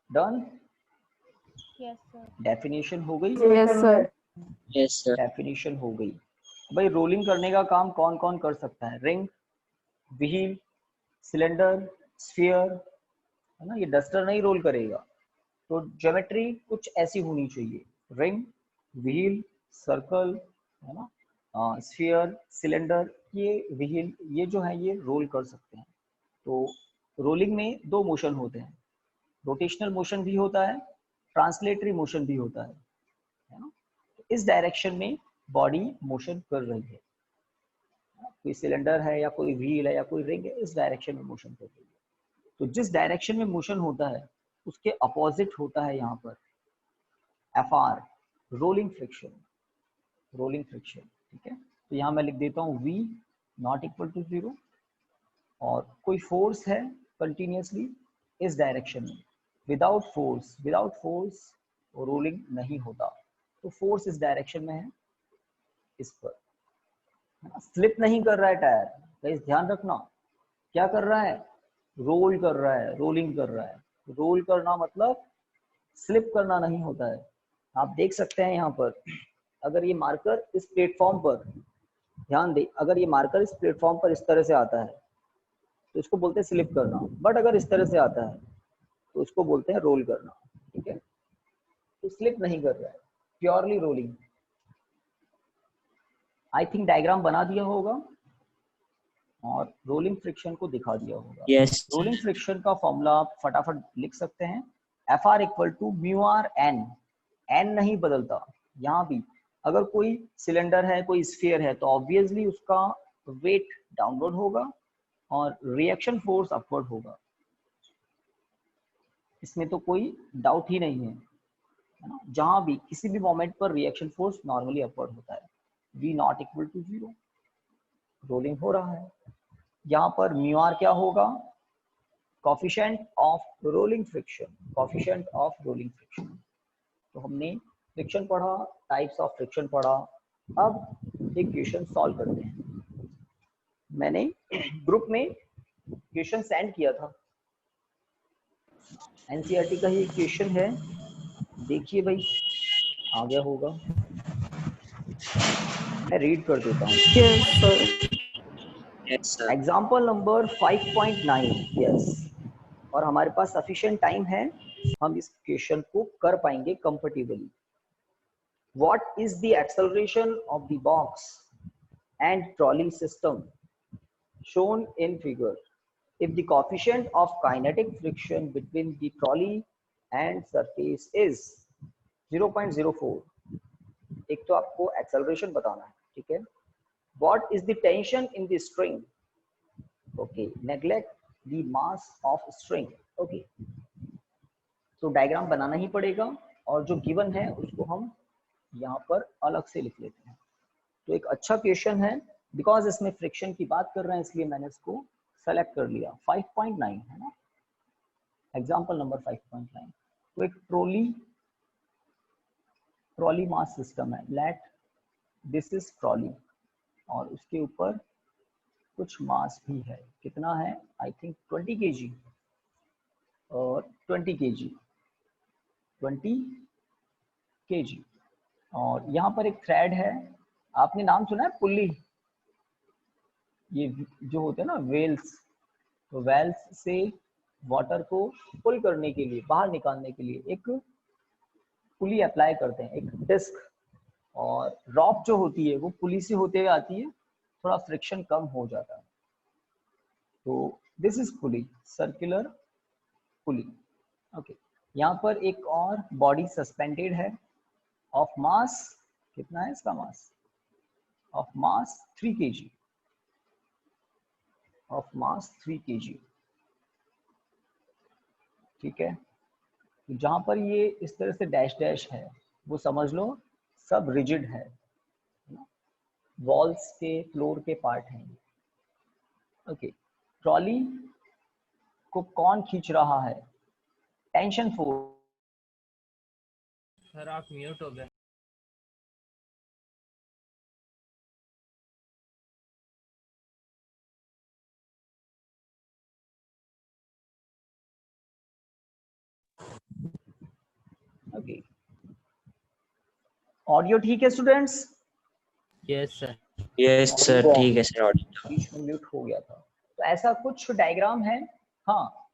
done. Yes, sir. Definition हो गई? Yes, sir. Yes, sir. Definition हो गई। भाई rolling करने का काम कौन कौन कर सकता है? रिंग, व्हील, सिलेंडर, स्फीयर, है ना। ये डस्टर नहीं रोल करेगा। तो ज्योमेट्री कुछ ऐसी होनी चाहिए, रिंग, व्हील, सर्कल, है ना, स्फीयर, सिलेंडर, ये व्हील, ये जो है ये रोल कर सकते हैं। तो रोलिंग में दो मोशन होते हैं, रोटेशनल मोशन भी होता है, ट्रांसलेटरी मोशन भी होता है ना। इस डायरेक्शन में बॉडी मोशन कर रही है, कोई सिलेंडर है या कोई व्हील है या कोई रिंग है, इस डायरेक्शन में मोशन कर रही है। तो जिस डायरेक्शन में मोशन होता है उसके अपोजिट होता है यहाँ पर FR, rolling friction, rolling friction, ठीक है। तो यहाँ मैं लिख देता हूँ V नॉट इक्वल टू 0, और कोई फोर्स है कंटिन्यूसली इस डायरेक्शन में, विदाउट फोर्स रोलिंग नहीं होता। तो फोर्स इस डायरेक्शन में है, इस पर, स्लिप नहीं कर रहा है टायर, गाइस ध्यान रखना, क्या कर रहा है, रोल कर रहा है, रोलिंग कर रहा है। रोल करना मतलब स्लिप करना नहीं होता है। आप देख सकते हैं यहाँ पर, अगर ये मार्कर इस प्लेटफॉर्म पर, ध्यान दे, अगर ये मार्कर इस प्लेटफॉर्म पर इस तरह से आता है तो इसको बोलते हैं स्लिप करना, बट अगर इस तरह से आता है तो उसको बोलते हैं रोल करना, ठीक है। तो स्लिप नहीं कर रहा है, purely rolling. I think diagram बना दिया होगा और रोलिंग फ्रिक्शन को दिखा दिया होगा। Yes, रोलिंग फ्रिक्शन का फॉर्मूला आप फटाफट लिख सकते हैं, FR equal to mu R N, N नहीं बदलता। यहाँ भी अगर कोई सिलेंडर है, कोई स्फीयर है, तो ऑब्वियसली उसका वेट डाउनवर्ड होगा और रिएक्शन फोर्स अपवर्ड होगा, इसमें तो कोई डाउट ही नहीं है ना। जहां भी किसी भी मोमेंट पर रिएक्शन फोर्स नॉर्मली अपवर्ड होता है। V not equal to 0, rolling हो रहा है। यहाँ पर म्यू आर क्या होगा, coefficient of rolling friction, coefficient of rolling friction. तो हमने फ्रिक्शन पढ़ा, टाइप्स ऑफ फ्रिक्शन पढ़ा। अब एक क्वेश्चन सॉल्व करते हैं। मैंने ग्रुप में क्वेश्चन सेंड किया था, एनसीईआरटी का ही क्वेश्चन है, देखिए भाई आ गया होगा, मैं रीड कर देता हूँ। Yes, sir. yes, sir. Example number 5.9, yes, और हमारे पास सफिशिएंट टाइम है, हम इस क्वेश्चन को कर पाएंगे comfortably. What is the acceleration of the box and trolley system shown in figure if the coefficient of kinetic friction between the trolley and surface is 0.04। एक तो आपको एक्सेलरेशन बताना है, ठीक है। What is the tension in the string? Okay, neglect the mass of string। Okay, तो diagram बनाना ही पड़ेगा और जो गिवन है उसको हम यहाँ पर अलग से लिख लेते हैं। तो एक अच्छा क्वेश्चन है, बिकॉज इसमें फ्रिक्शन की बात कर रहे हैं इसलिए मैंने इसको सेलेक्ट कर लिया। 5.9 है ना, एग्जाम्पल नंबर 5.9। तो एक ट्रॉली मास सिस्टम है, लेट दिस इज ट्रॉली, और उसके ऊपर कुछ मास भी है, कितना है, आई थिंक 20 kg और 20 kg, और यहाँ पर एक थ्रेड है, आपने नाम सुना है पुल्ली, ये जो होते हैं ना वेल्स, तो वेल्स से वाटर को पुल करने के लिए, बाहर निकालने के लिए एक पुली अप्लाई करते हैं, एक डिस्क, और रॉप जो होती है वो पुली से होते हुए आती है, थोड़ा फ्रिक्शन कम हो जाता है। तो this is pulley, circular pulley. Okay, यहाँ पर एक और बॉडी सस्पेंडेड है ऑफ मास, कितना है इसका mass, of mass 3 kg, of mass 3 kg, ठीक है। जहां पर ये इस तरह से डैश डैश है वो समझ लो सब रिजिड है, वॉल्स के फ्लोर के पार्ट हैं। ओके, ट्रॉली को कौन खींच रहा है, टेंशन फोर्स, सर आप म्यूट हो गए। ओके, ऑडियो ठीक है students? Yes sir. Yes, sir. ठीक है sir. बीच में म्यूट हो गया था। तो ऐसा कुछ डायग्राम है, हाँ,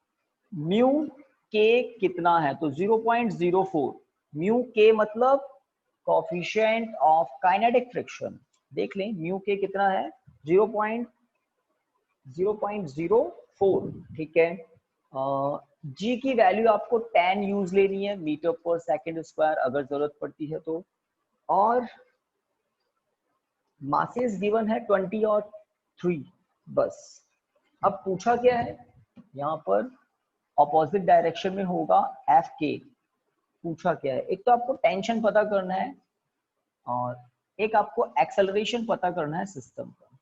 म्यू के कितना है, तो 0.04, म्यू के मतलब कोफिशिएंट ऑफ काइनेटिक फ्रिक्शन, देख लें म्यू के कितना है, 0.04, ठीक है। जी की वैल्यू आपको 10 यूज लेनी है, मीटर पर सेकंड स्क्वायर अगर जरूरत पड़ती है तो, और मासेस गिवन है 20 और 3 बस। अब पूछा क्या है यहाँ पर, ऑपोजिट डायरेक्शन में होगा एफ के। पूछा क्या है, एक तो आपको टेंशन पता करना है और एक आपको एक्सेलरेशन पता करना है सिस्टम का।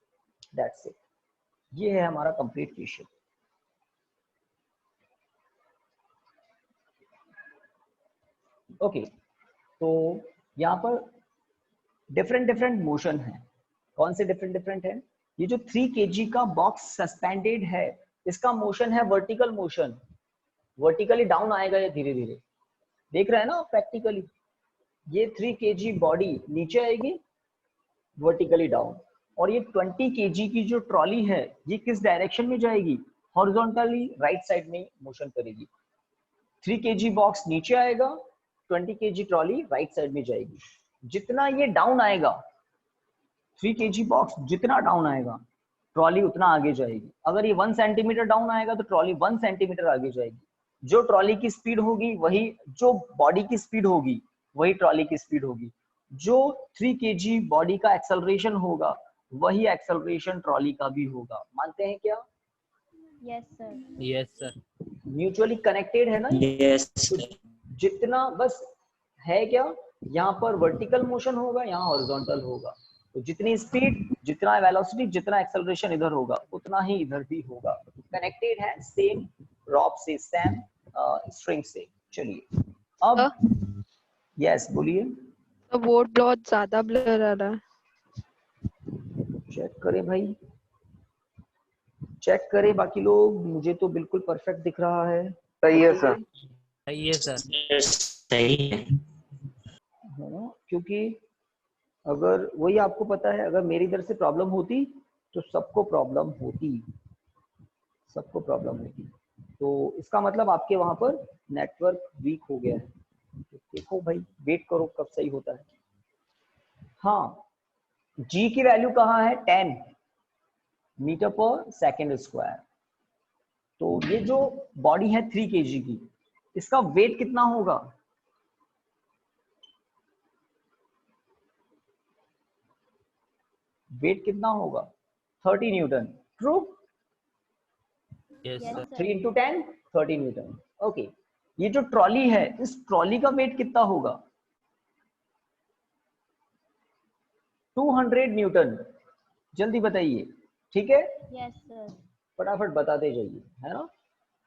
दैट्स इट, ये है हमारा कंप्लीट क्वेश्चन। ओके, तो यहाँ पर डिफरेंट डिफरेंट मोशन है। कौन से डिफरेंट डिफरेंट है? ये जो 3 kg का बॉक्स सस्पेंडेड है, इसका मोशन है वर्टिकल मोशन। वर्टिकली डाउन आएगा ये धीरे धीरे, देख रहे हैं ना प्रैक्टिकली। ये 3 kg बॉडी नीचे आएगी वर्टिकली डाउन, और ये 20 kg की जो ट्रॉली है ये किस डायरेक्शन में जाएगी? हॉरिजॉन्टली राइट साइड में मोशन करेगी। 3 kg बॉक्स नीचे आएगा, 20 kg ट्रॉली राइट साइड में जाएगी। जितना ये डाउन आएगा, 3 kg बॉक्स जितना डाउन आएगा ट्रॉली उतना आगे जाएगी। अगर ये 1 सेंटीमीटर डाउन आएगा तो ट्रॉली 1 सेंटीमीटर आगे जाएगी। जो ट्रॉली की स्पीड होगी वही, जो बॉडी की स्पीड होगी वही ट्रॉली की स्पीड होगी। जो 3 kg बॉडी का एक्सेलरेशन होगा वही एक्सेलरेशन ट्रॉली का भी होगा। मानते हैं क्या? Yes sir. Yes sir. Mutually connected है ना? Yes sir. जितना बस है क्या, यहाँ पर वर्टिकल मोशन होगा, यहाँ हॉरिजॉन्टल होगा। तो जितनी स्पीड, जितना वेलोसिटी, जितना एक्सेलरेशन इधर होगा उतना ही इधर भी होगा। कनेक्टेड है सेम रॉप से, सेम स्ट्रिंग से। चलिए अब यस बोलिए। तो बोर्ड बहुत ज्यादा ब्लर आ रहा है। चेक करें भाई, चेक करें बाकी लोग। मुझे तो बिल्कुल परफेक्ट दिख रहा है। सही है सर। सही है सर। सही है। क्योंकि अगर वही आपको पता है, अगर मेरी इधर से प्रॉब्लम होती तो सबको प्रॉब्लम होती, सबको प्रॉब्लम होती। तो इसका मतलब आपके वहां पर नेटवर्क वीक हो गया है। तो देखो भाई, वेट करो कब सही होता है। हाँ, जी की वैल्यू कहाँ है? 10 मीटर पर सेकेंड स्क्वायर। तो ये जो बॉडी है 3 kg की, इसका वेट कितना होगा? वेट कितना होगा? 30 Newton. True? Yes Yes, sir. sir. 3 into 10 30 Newton. Okay, ये जो ट्रॉली है, इस ट्रॉली का वेट कितना होगा? 200 न्यूटन। जल्दी बताइए, ठीक है? Yes sir. फटाफट बताते जाइए, है ना?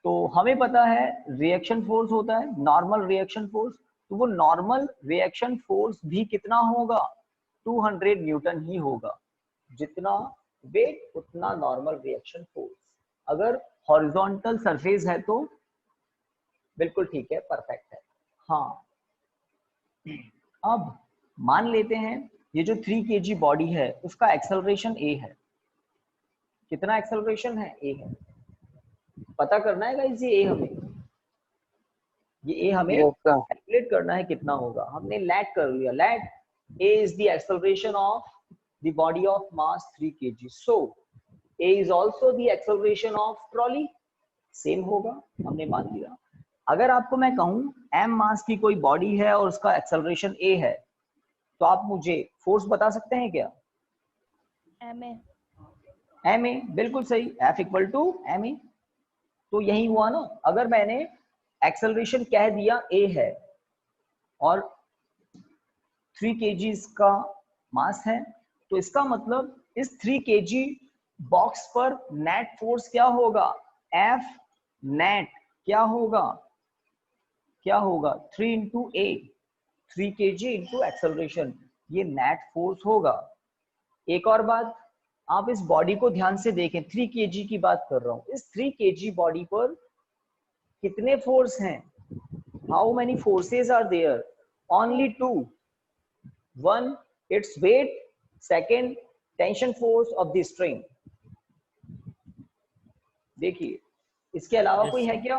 तो हमें पता है रिएक्शन फोर्स होता है नॉर्मल रिएक्शन फोर्स। तो वो नॉर्मल रिएक्शन फोर्स भी कितना होगा? 200 न्यूटन ही होगा। जितना वेट उतना नॉर्मल रिएक्शन फोर्स। अगर हॉरिजॉन्टल सरफेस है तो बिल्कुल ठीक है, परफेक्ट है। हाँ, अब मान लेते हैं ये जो 3 kg बॉडी है उसका एक्सेलरेशन a है। कितना एक्सेलरेशन है? a है। पता करना है गाइस, ये a हमें, ये a हमें यस सर। कैलकुलेट करना है कितना होगा। हमने लैट कर लिया। Let a is the acceleration of the body of mass 3 kg. So a is also the acceleration of trolley. Same होगा, हमने मान लिया। अगर आपको मैं कहूं m मास की कोई बॉडी है और उसका एक्सेलरेशन a है, तो आप मुझे फोर्स बता सकते हैं क्या? MA। ma, बिल्कुल सही। F equal to ma। तो यही हुआ ना। अगर मैंने एक्सेलरेशन कह दिया a है और 3 kg का मास है, तो इसका मतलब इस 3 kg बॉक्स पर नेट फोर्स क्या होगा? F नेट क्या होगा? क्या होगा? 3 into a, 3 kg into acceleration, ये नेट फोर्स होगा। एक और बात, आप इस बॉडी को ध्यान से देखें। 3 kg की बात कर रहा हूं। इस 3 kg बॉडी पर कितने फोर्स हैं? How many forces are there? Only 2। One, its weight. Second, tension force of the string. देखिए, इसके अलावा Yes, कोई है sir. क्या?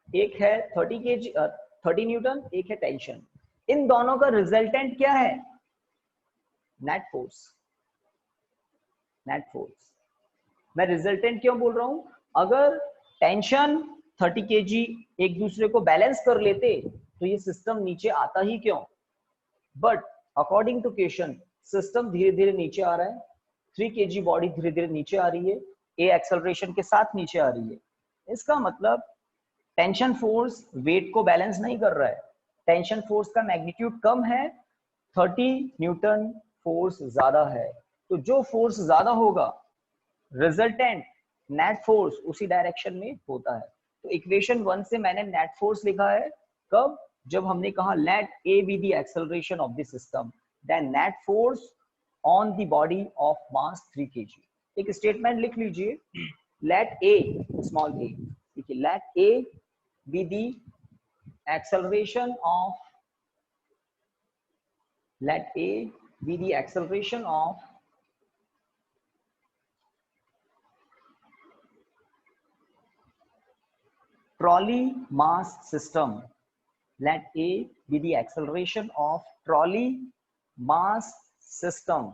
एक है 30 kg 30 न्यूटन, एक है टेंशन। इन दोनों का रिजल्टेंट क्या है? Net force. Net force. मैं रिजल्टेंट क्यों बोल रहा हूं? अगर टेंशन 30 kg एक दूसरे को बैलेंस कर लेते तो ये सिस्टम नीचे आता ही क्यों? But according to question, system धीरे धीरे नीचे आ रहा है। 3 kg बॉडी धीरे धीरे नीचे आ रही है, ए एक्सेलरेशन के साथ नीचे आ रही है। इसका मतलब टेंशन फोर्स वेट को बैलेंस नहीं कर रहा है, टेंशन फोर्स का मैग्नीट्यूड कम है, 30 न्यूटन फोर्स ज्यादा है, तो जो फोर्स ज्यादा होगा रिजल्टेंट नेट फोर्स उसी डायरेक्शन में होता है। तो इक्वेशन 1 से मैंने नेट फोर्स लिखा है, कब? जब हमने कहा let A be the acceleration of the system, then net force on the body of mass 3 kg। एक स्टेटमेंट लिख लीजिए, लेट ए स्मॉल ए, ठीक है, let A be the acceleration of, let A be the acceleration of trolley mass system. Let A be the acceleration of trolley mass system.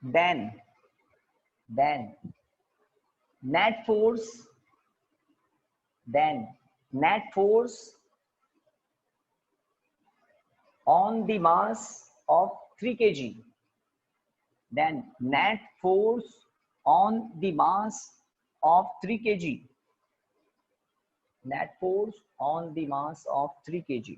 Then net force on the mass of 3 kg, then net force on the mass of 3 kg, net force on the mass of 3 kg.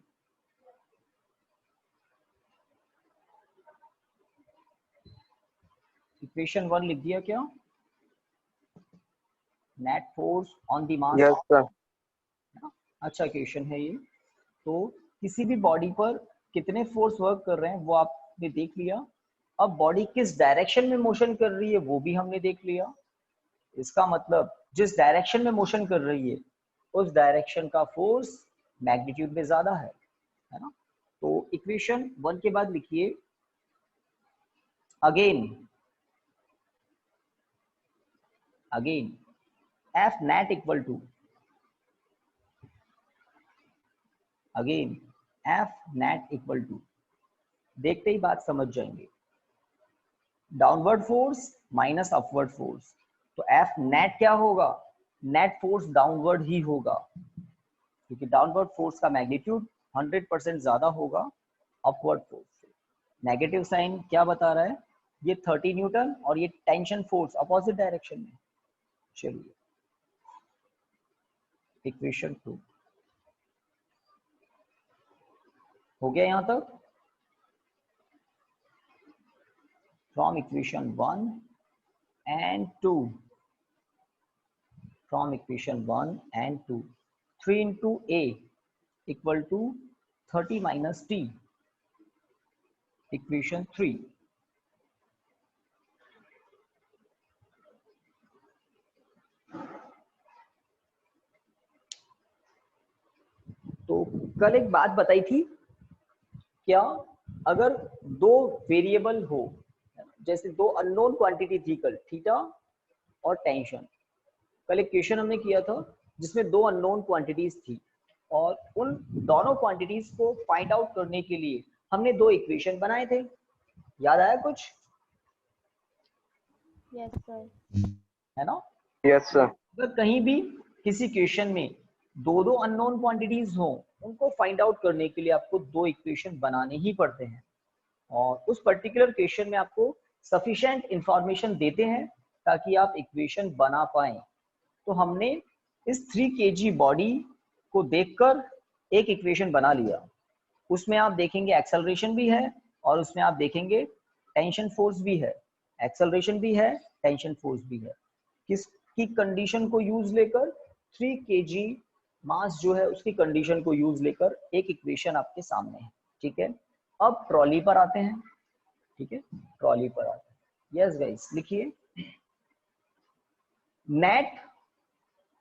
Equation 1 लिख दिया क्या? Net force on the mass. Yes sir. अच्छा question है ये। तो किसी भी body पर कितने फोर्स वर्क कर रहे हैं वो आपने देख लिया, अब बॉडी किस डायरेक्शन में मोशन कर रही है वो भी हमने देख लिया। इसका मतलब जिस डायरेक्शन में मोशन कर रही है उस डायरेक्शन का फोर्स मैग्नीट्यूड में ज्यादा है ना। तो इक्वेशन 1 के बाद लिखिए again F net equal to, again F net equal to, देखते ही बात समझ जाएंगे, downward force minus upward force, तो F net क्या होगा? नेट फोर्स डाउनवर्ड ही होगा क्योंकि डाउनवर्ड फोर्स का मैग्नीट्यूड 100% ज्यादा होगा अपवर्ड फोर्स से। नेगेटिव साइन क्या बता रहा है? ये 30 न्यूटन और ये टेंशन फोर्स अपोजिट डायरेक्शन में। चलिए इक्वेशन 2 हो गया यहां तक। From equation 1 and 2, from equation 1 and 2, 3 into A equal to 30 minus T, equation 3। तो कल एक बात बताई थी क्या, अगर दो वेरिएबल हो, जैसे दो अननोन क्वांटिटी थी कल, थीटा और टेंशन, कल एक क्वेश्चन हमने किया था जिसमें दो अननोन क्वांटिटीज थी और उन दोनों क्वांटिटीज को फाइंड आउट करने के लिए हमने दो इक्वेशन बनाए थे, याद आया कुछ? Yes sir. है ना? Yes sir. अगर कहीं भी किसी क्वेश्चन में दो दो अननोन क्वांटिटीज हो, उनको फाइंड आउट करने के लिए आपको दो इक्वेशन बनाने ही पड़ते हैं और उस पर्टिकुलर क्वेश्चन में आपको सफिशिएंट इंफॉर्मेशन देते हैं ताकि आप इक्वेशन बना पाए। तो हमने इस 3 kg बॉडी को देखकर एक इक्वेशन बना लिया, उसमें आप देखेंगे एक्सेलरेशन भी है और उसमें आप देखेंगे टेंशन फोर्स भी है, एक्सेलरेशन भी है, टेंशन फोर्स भी है। किसकी कंडीशन को यूज लेकर? 3 kg मास जो है उसकी कंडीशन को यूज लेकर एक इक्वेशन आपके सामने है। ठीक है, अब ट्रॉली पर आते हैं। ठीक है, ट्रॉली पर आते हैं। यस गाइस, लिखिए net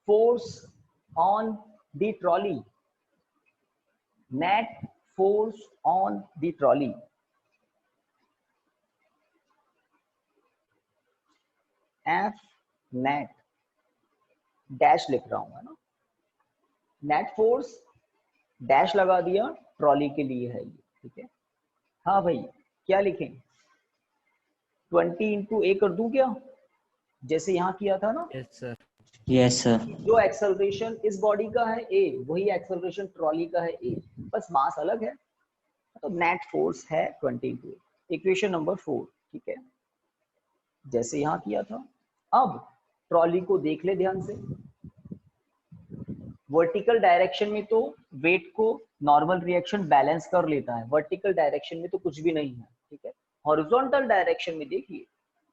force on the trolley, net force on the trolley, F net dash लिख रहा हूं, है ना, नेट फोर्स डैश लगा दिया, ट्रॉली के लिए है ये। ठीक है, हाँ भाई क्या लिखें? 20 into A कर दूं क्या, जैसे यहाँ किया था ना? Yes sir. Yes sir. जो एक्सेलरेशन इस बॉडी का है A, वही एक्सेलरेशन ट्रॉली का है A, बस मास अलग है। तो नेट फोर्स है 20 into A, इक्वेशन नंबर 4। ठीक है, जैसे यहाँ किया था। अब ट्रॉली को देख ले ध्यान से। वर्टिकल डायरेक्शन में तो वेट को नॉर्मल रिएक्शन बैलेंस कर लेता है, वर्टिकल डायरेक्शन में तो कुछ भी नहीं है, ठीक है। हॉरिजॉन्टल डायरेक्शन में देखिए,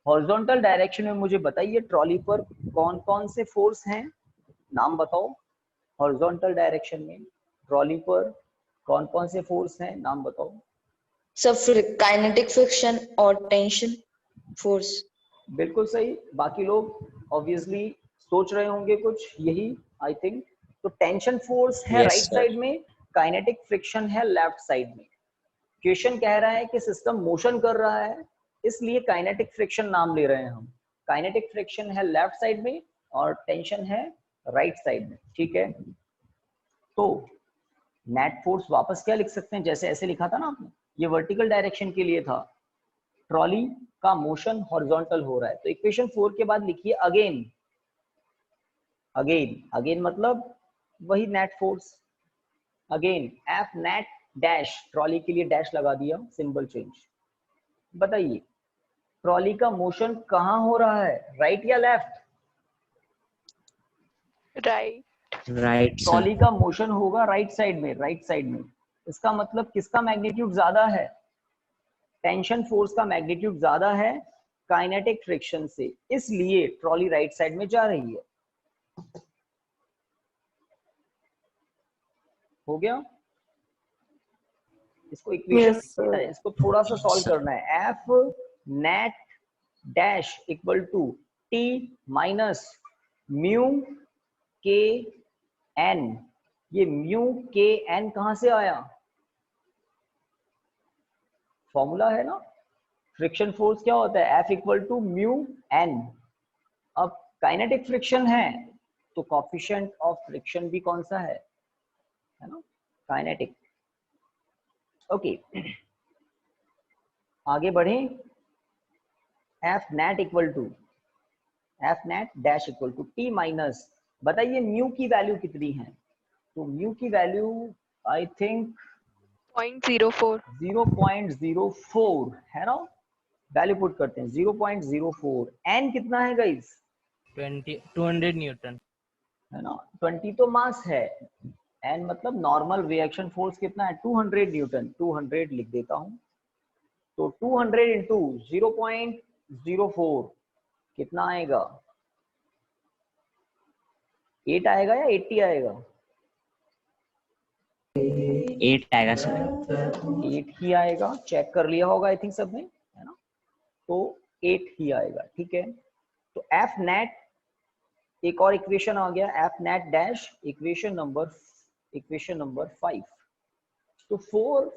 हॉरिजॉन्टल डायरेक्शन में मुझे बताइए ट्रॉली पर कौन कौन से फोर्स हैं, नाम बताओ। हॉरिजॉन्टल डायरेक्शन में ट्रॉली पर कौन कौन से फोर्स हैं, नाम बताओ। सब काइनेटिक फ्रिक्शन और टेंशन फोर्स। बिल्कुल सही। बाकी लोग ऑब्वियसली सोच रहे होंगे कुछ यही, आई थिंक। तो टेंशन फोर्स है Yes, राइट sir. साइड में, काइनेटिक फ्रिक्शन है लेफ्ट साइड में। क्वेश्चन कह रहा है कि सिस्टम मोशन कर रहा है, इसलिए काइनेटिक फ्रिक्शन नाम ले रहे हैं हम। काइनेटिक फ्रिक्शन है लेफ्ट साइड में और टेंशन है राइट साइड में, ठीक है। तो नेट फोर्स वापस क्या लिख सकते हैं, जैसे ऐसे लिखा था ना आपने, ये वर्टिकल डायरेक्शन के लिए था, ट्रॉली का मोशन हॉरिजॉन्टल हो रहा है। तो इक्वेशन 4 के बाद लिखिए अगेन, अगेन अगेन मतलब वही net force. Again F net dash, trolley के लिए डैश लगा दिया, सिंबल चेंज। बताइए ट्रॉली का मोशन कहाँ हो रहा है, राइट या left? Right. Right, sir. Trolley का मोशन होगा राइट साइड में, राइट साइड में। इसका मतलब किसका मैग्नीट्यूड ज्यादा है? टेंशन फोर्स का मैग्नीट्यूड ज्यादा है काइनेटिक फ्रिक्शन से, इसलिए ट्रॉली राइट साइड में जा रही है। हो गया? इसको इक्वेशन Yes, sir. इसको थोड़ा सा सॉल्व करना है। F net dash equal to T minus mu k N. ये म्यू के एन कहां से आया? फॉर्मूला है ना, फ्रिक्शन फोर्स क्या होता है, F equal to mu N. अब काइनेटिक फ्रिक्शन है तो कोफिशिएंट ऑफ फ्रिक्शन भी कौन सा है ना, काइनेटिक। ओके आगे बढ़े। F net equal to, F net dash equal to T minus, बताइए म्यू की वैल्यू कितनी है? तो म्यू की वैल्यू आई थिंक 0.04. 0.04 है ना, वैल्यू पुट करते हैं 0.04। एन कितना है गाइस? 200 न्यूटन। है ना, 20 तो मास है, एन मतलब नॉर्मल रिएक्शन फोर्स कितना है, 200 न्यूटन। 200 लिख देता हूं, तो 200 इंटू 0.04 कितना आएगा? 8 आएगा या 80 आएगा? 8 आएगा सर। 8 ही आएगा, चेक कर लिया होगा आई थिंक सबने, है ना। तो 8 ही आएगा, ठीक है। तो एफ नेट, एक और इक्वेशन आ गया, F net dash, equation number 5। तो 4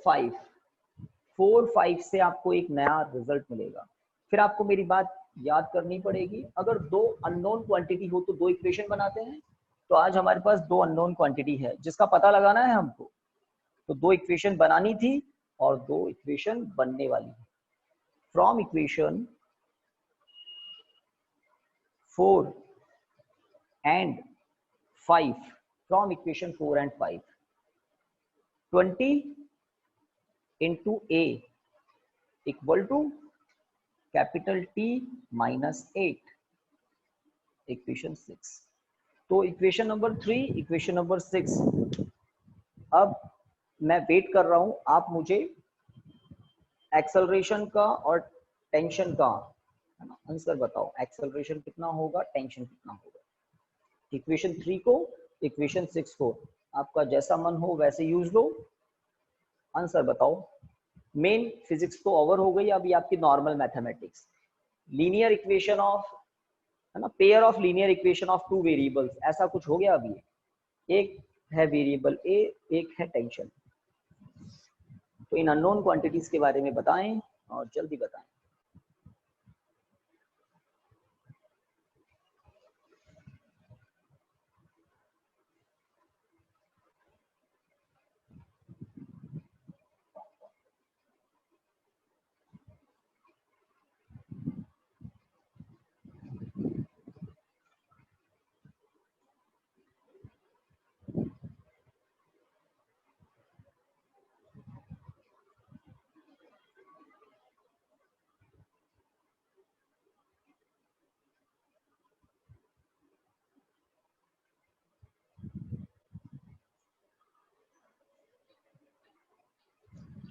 5 से आपको एक नया रिजल्ट मिलेगा। फिर आपको मेरी बात याद करनी पड़ेगी, अगर दो अननोन क्वांटिटी हो तो दो इक्वेशन बनाते हैं। तो आज हमारे पास दो अननोन क्वांटिटी है जिसका पता लगाना है हमको, तो दो इक्वेशन बनानी थी और दो इक्वेशन बनने वाली है। From equation 4 and 5, from equation 4 and 5, 20 into a equal to capital T minus 8, equation 6। तो इक्वेशन नंबर 3, इक्वेशन नंबर 6। अब मैं वेट कर रहा हूं, आप मुझे एक्सेलरेशन का और टेंशन का आंसर बताओ, एक्सेलरेशन कितना होगा, टेंशन कितना होगा। इक्वेशन 3 को, इक्वेशन 6 को आपका जैसा मन हो वैसे यूज लो, आंसर बताओ। मेन फिजिक्स तो ओवर हो गई, अभी आपकी normal mathematics. Linear equation of, है ना, pair of linear equation of two variables, ऐसा कुछ हो गया अभी। एक है वेरिएबल ए, एक है टेंशन। तो इन अननोन क्वांटिटीज के बारे में बताएं और जल्दी बताएं।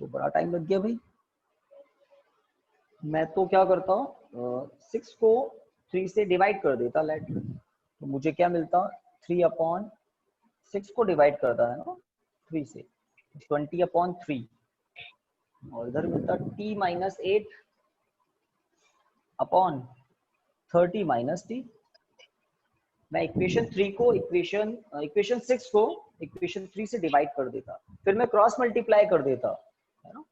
बड़ा टाइम लग गया भाई। मैं तो क्या करता, 6 को 3 से डिवाइड कर देता लेट, तो मुझे क्या मिलता, 3/6 को डिवाइड करता है ना 3 से, 20/3, और इधर मिलता t-8 अपॉन 30 - t। मैं इक्वेशन 3 को इक्वेशन 6 को इक्वेशन 3 से डिवाइड कर देता, फिर मैं क्रॉस मल्टीप्लाई कर देता, है ना।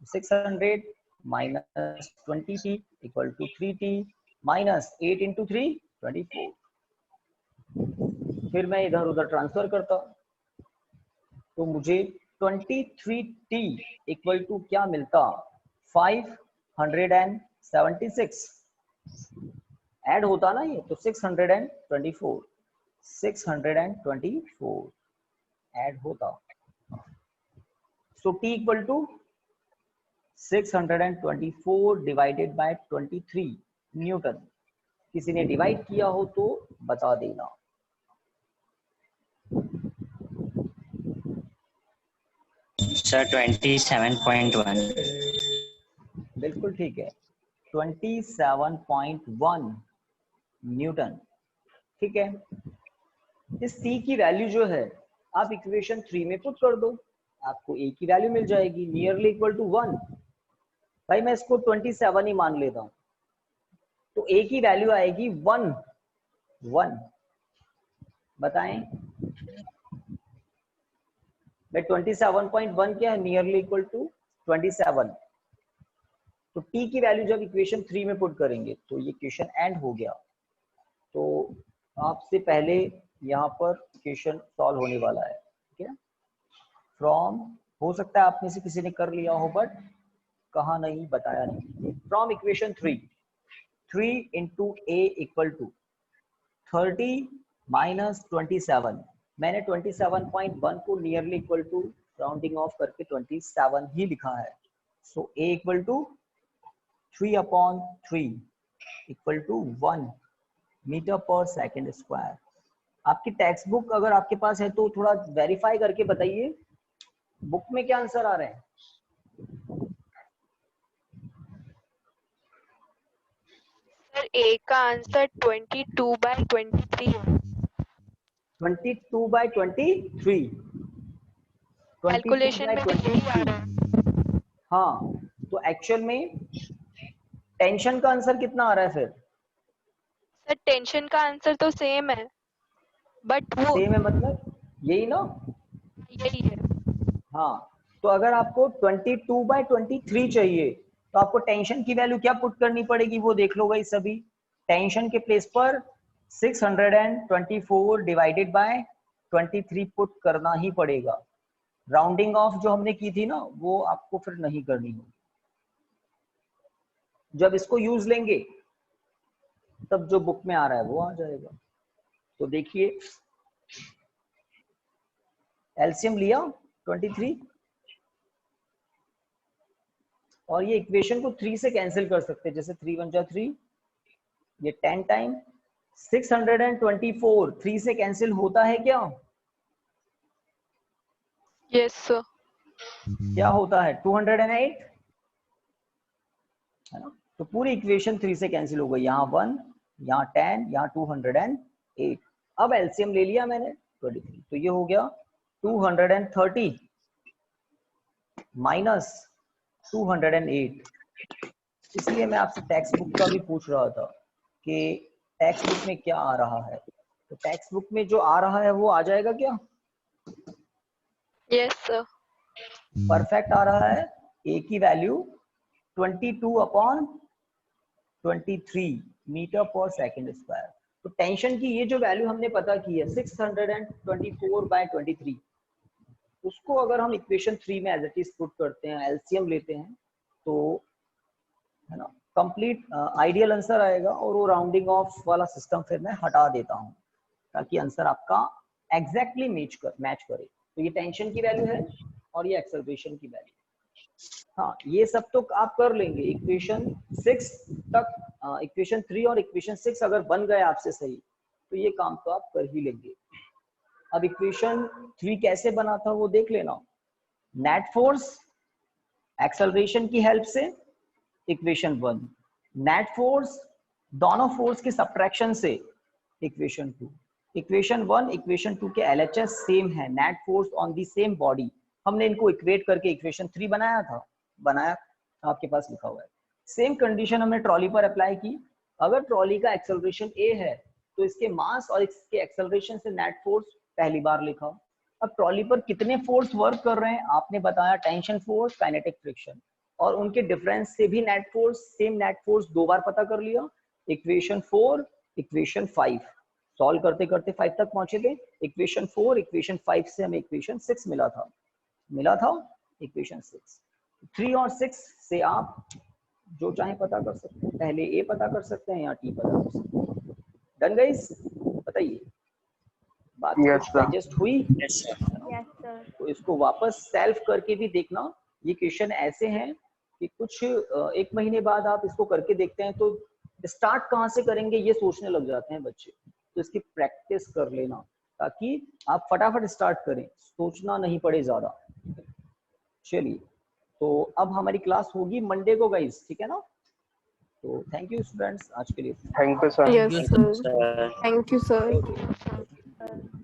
600 minus 20t equal to 3t minus 8 × 3 24। फिर मैं इधर उधर ट्रांसफर करता, तो मुझे 23t इक्वल टू क्या मिलता, 576। ऐड होता ना ये, तो 624 ऐड होता। So t equal to 624 divided by 23 newton. किसी ने डिवाइड किया हो तो बता देना। सर 27.1। बिल्कुल ठीक है, 27.1 न्यूटन। ठीक है, इस c की वैल्यू जो है आप इक्वेशन 3 में पुट कर दो, आपको a की वैल्यू मिल जाएगी, नियरली इक्वल टू 1। भाई मैं इसको 27 ही मान लेता हूं, तो a की वैल्यू आएगी 1। बताएं भाई 27.1 क्या है, नियरली इक्वल टू 27। तो t की वैल्यू जब इक्वेशन 3 में पुट करेंगे तो ये इक्वेशन एंड हो गया। तो आपसे पहले यहाँ पर इक्वेशन सॉल्व होने वाला है, ठीक है। फ्रॉम, हो सकता है आप में से किसी ने कर लिया हो बट कहा नहीं, बताया नहीं। From equation 3 × a equal to 30 minus 27। मैंने 27.1 को nearly equal to rounding off करके 27 ही लिखा है। So a equal to 3/3 equal to 1 metre per second square. आपकी टेक्स्ट बुक अगर आपके पास है तो थोड़ा वेरीफाई करके बताइए बुक में क्या आंसर आ रहे हैं। सर ए का आंसर 22/23 है। 22/23, कैलकुलेशन में भी यही आ 22/23। रहा है। हाँ, तो एक्चुअल में टेंशन का आंसर कितना आ रहा है फिर? सर टेंशन का आंसर तो सेम है, बट वो सेम है मतलब यही ना। यही है। हाँ, तो अगर आपको 22/23 चाहिए तो आपको टेंशन की वैल्यू क्या पुट करनी पड़ेगी वो देख लो भाई सभी। टेंशन के प्लेस पर 624 डिवाइडेड बाय 23 पुट करना ही पड़ेगा। राउंडिंग ऑफ जो हमने की थी ना वो आपको फिर नहीं करनी होगी। जब इसको यूज लेंगे तब जो बुक में आ रहा है वो आ जाएगा। तो देखिए एलसीएम लिया 23 और ये इक्वेशन को 3 से कैंसिल कर सकते हैं, जैसे 3 × 1 = 3, ये 10 टाइम 624 3 से कैंसिल होता है क्या? Yes sir. क्या होता है 208, है ना। तो पूरी इक्वेशन 3 से कैंसिल हो गई, यहाँ 1, यहाँ 10, यहाँ 208। अब एलसीएम ले लिया मैंने 23, तो ये हो गया 230 माइनस 208। इसलिए मैं आपसे टेक्स्ट बुक का भी पूछ रहा था कि टेक्स्ट बुक में क्या आ रहा है। तो टेक्स्ट बुक में जो आ रहा है वो आ जाएगा क्या? Yes sir. परफेक्ट आ रहा है। ए की value 22/23 metre per second square. तो टेंशन की ये जो वैल्यू हमने पता की है 624/23, उसको अगर हम इक्वेशन 3 में एज इट इज पुट करते हैं, एलसीएम लेते हैं, तो है ना कंप्लीट आइडियल आंसर आएगा। और वो राउंडिंग ऑफ वाला सिस्टम फिर मैं हटा देता हूँ ताकि आंसर आपका एग्जैक्टली मैच करे। तो ये टेंशन की वैल्यू है और ये एक्सेलरेशन की वैल्यू। हाँ, ये सब तो आप कर लेंगे इक्वेशन 6 तक। इक्वेशन 3 और इक्वेशन 6 अगर बन गए आपसे सही तो ये काम तो आप कर ही लेंगे। अब इक्वेशन 3 कैसे बना था वो देख लेना। नेट फोर्स एक्सेलरेशन की हेल्प से इक्वेशन 1, नेट फोर्स दोनों फोर्स के सब्ट्रैक्शन से इक्वेशन 2, इक्वेशन 1 इक्वेशन 2 के LHS सेम है, net force on the same body, हमने इनको इक्वेट करके इक्वेशन 3 बनाया आपके पास लिखा हुआ है। सेम कंडीशन हमने ट्रॉली पर अप्लाई की, अगर ट्रॉली का एक्सेलरेशन a है तो इसके मास और इसके एक्सेलरेशन से नेट फोर्स पहली बार लिखा। अब ट्रॉली पर कितने फोर्स वर्क कर रहे हैं आपने बताया, टेंशन फोर्स, काइनेटिक फ्रिक्शन, और उनके डिफरेंस से भी net force, same net force 2 बार पता कर लिया। इक्वेशन 4 इक्वेशन 5 सॉल्व करते करते 5 तक पहुंचे थे। इक्वेशन 4 इक्वेशन 5 से हमें इक्वेशन 6 मिला था इक्वेशन 6। 3 और 6 से आप जो चाहे पता कर सकते हैं, पहले a पता कर सकते हैं या t पता कर सकते हैं। डन गाइस, बताइए बात डाइजेस्ट हुई? Yes, sir. Yes, sir. तो इसको वापस सेल्फ करके भी देखना। ये क्वेश्चन ऐसे हैं कि कुछ 1 महीने बाद आप इसको करके देखते हैं तो स्टार्ट कहाँ से करेंगे ये सोचने लग जाते हैं बच्चे, तो इसकी प्रैक्टिस कर लेना ताकि आप फटाफट स्टार्ट करें, सोचना नहीं पड़े ज्यादा। चलिए, तो अब हमारी क्लास होगी मंडे को गाइस, ठीक है ना? तो थैंक यू स्टूडेंट्स आज के लिए। Thank you, sir. Yes, sir. Sir. Thank you, sir. Okay.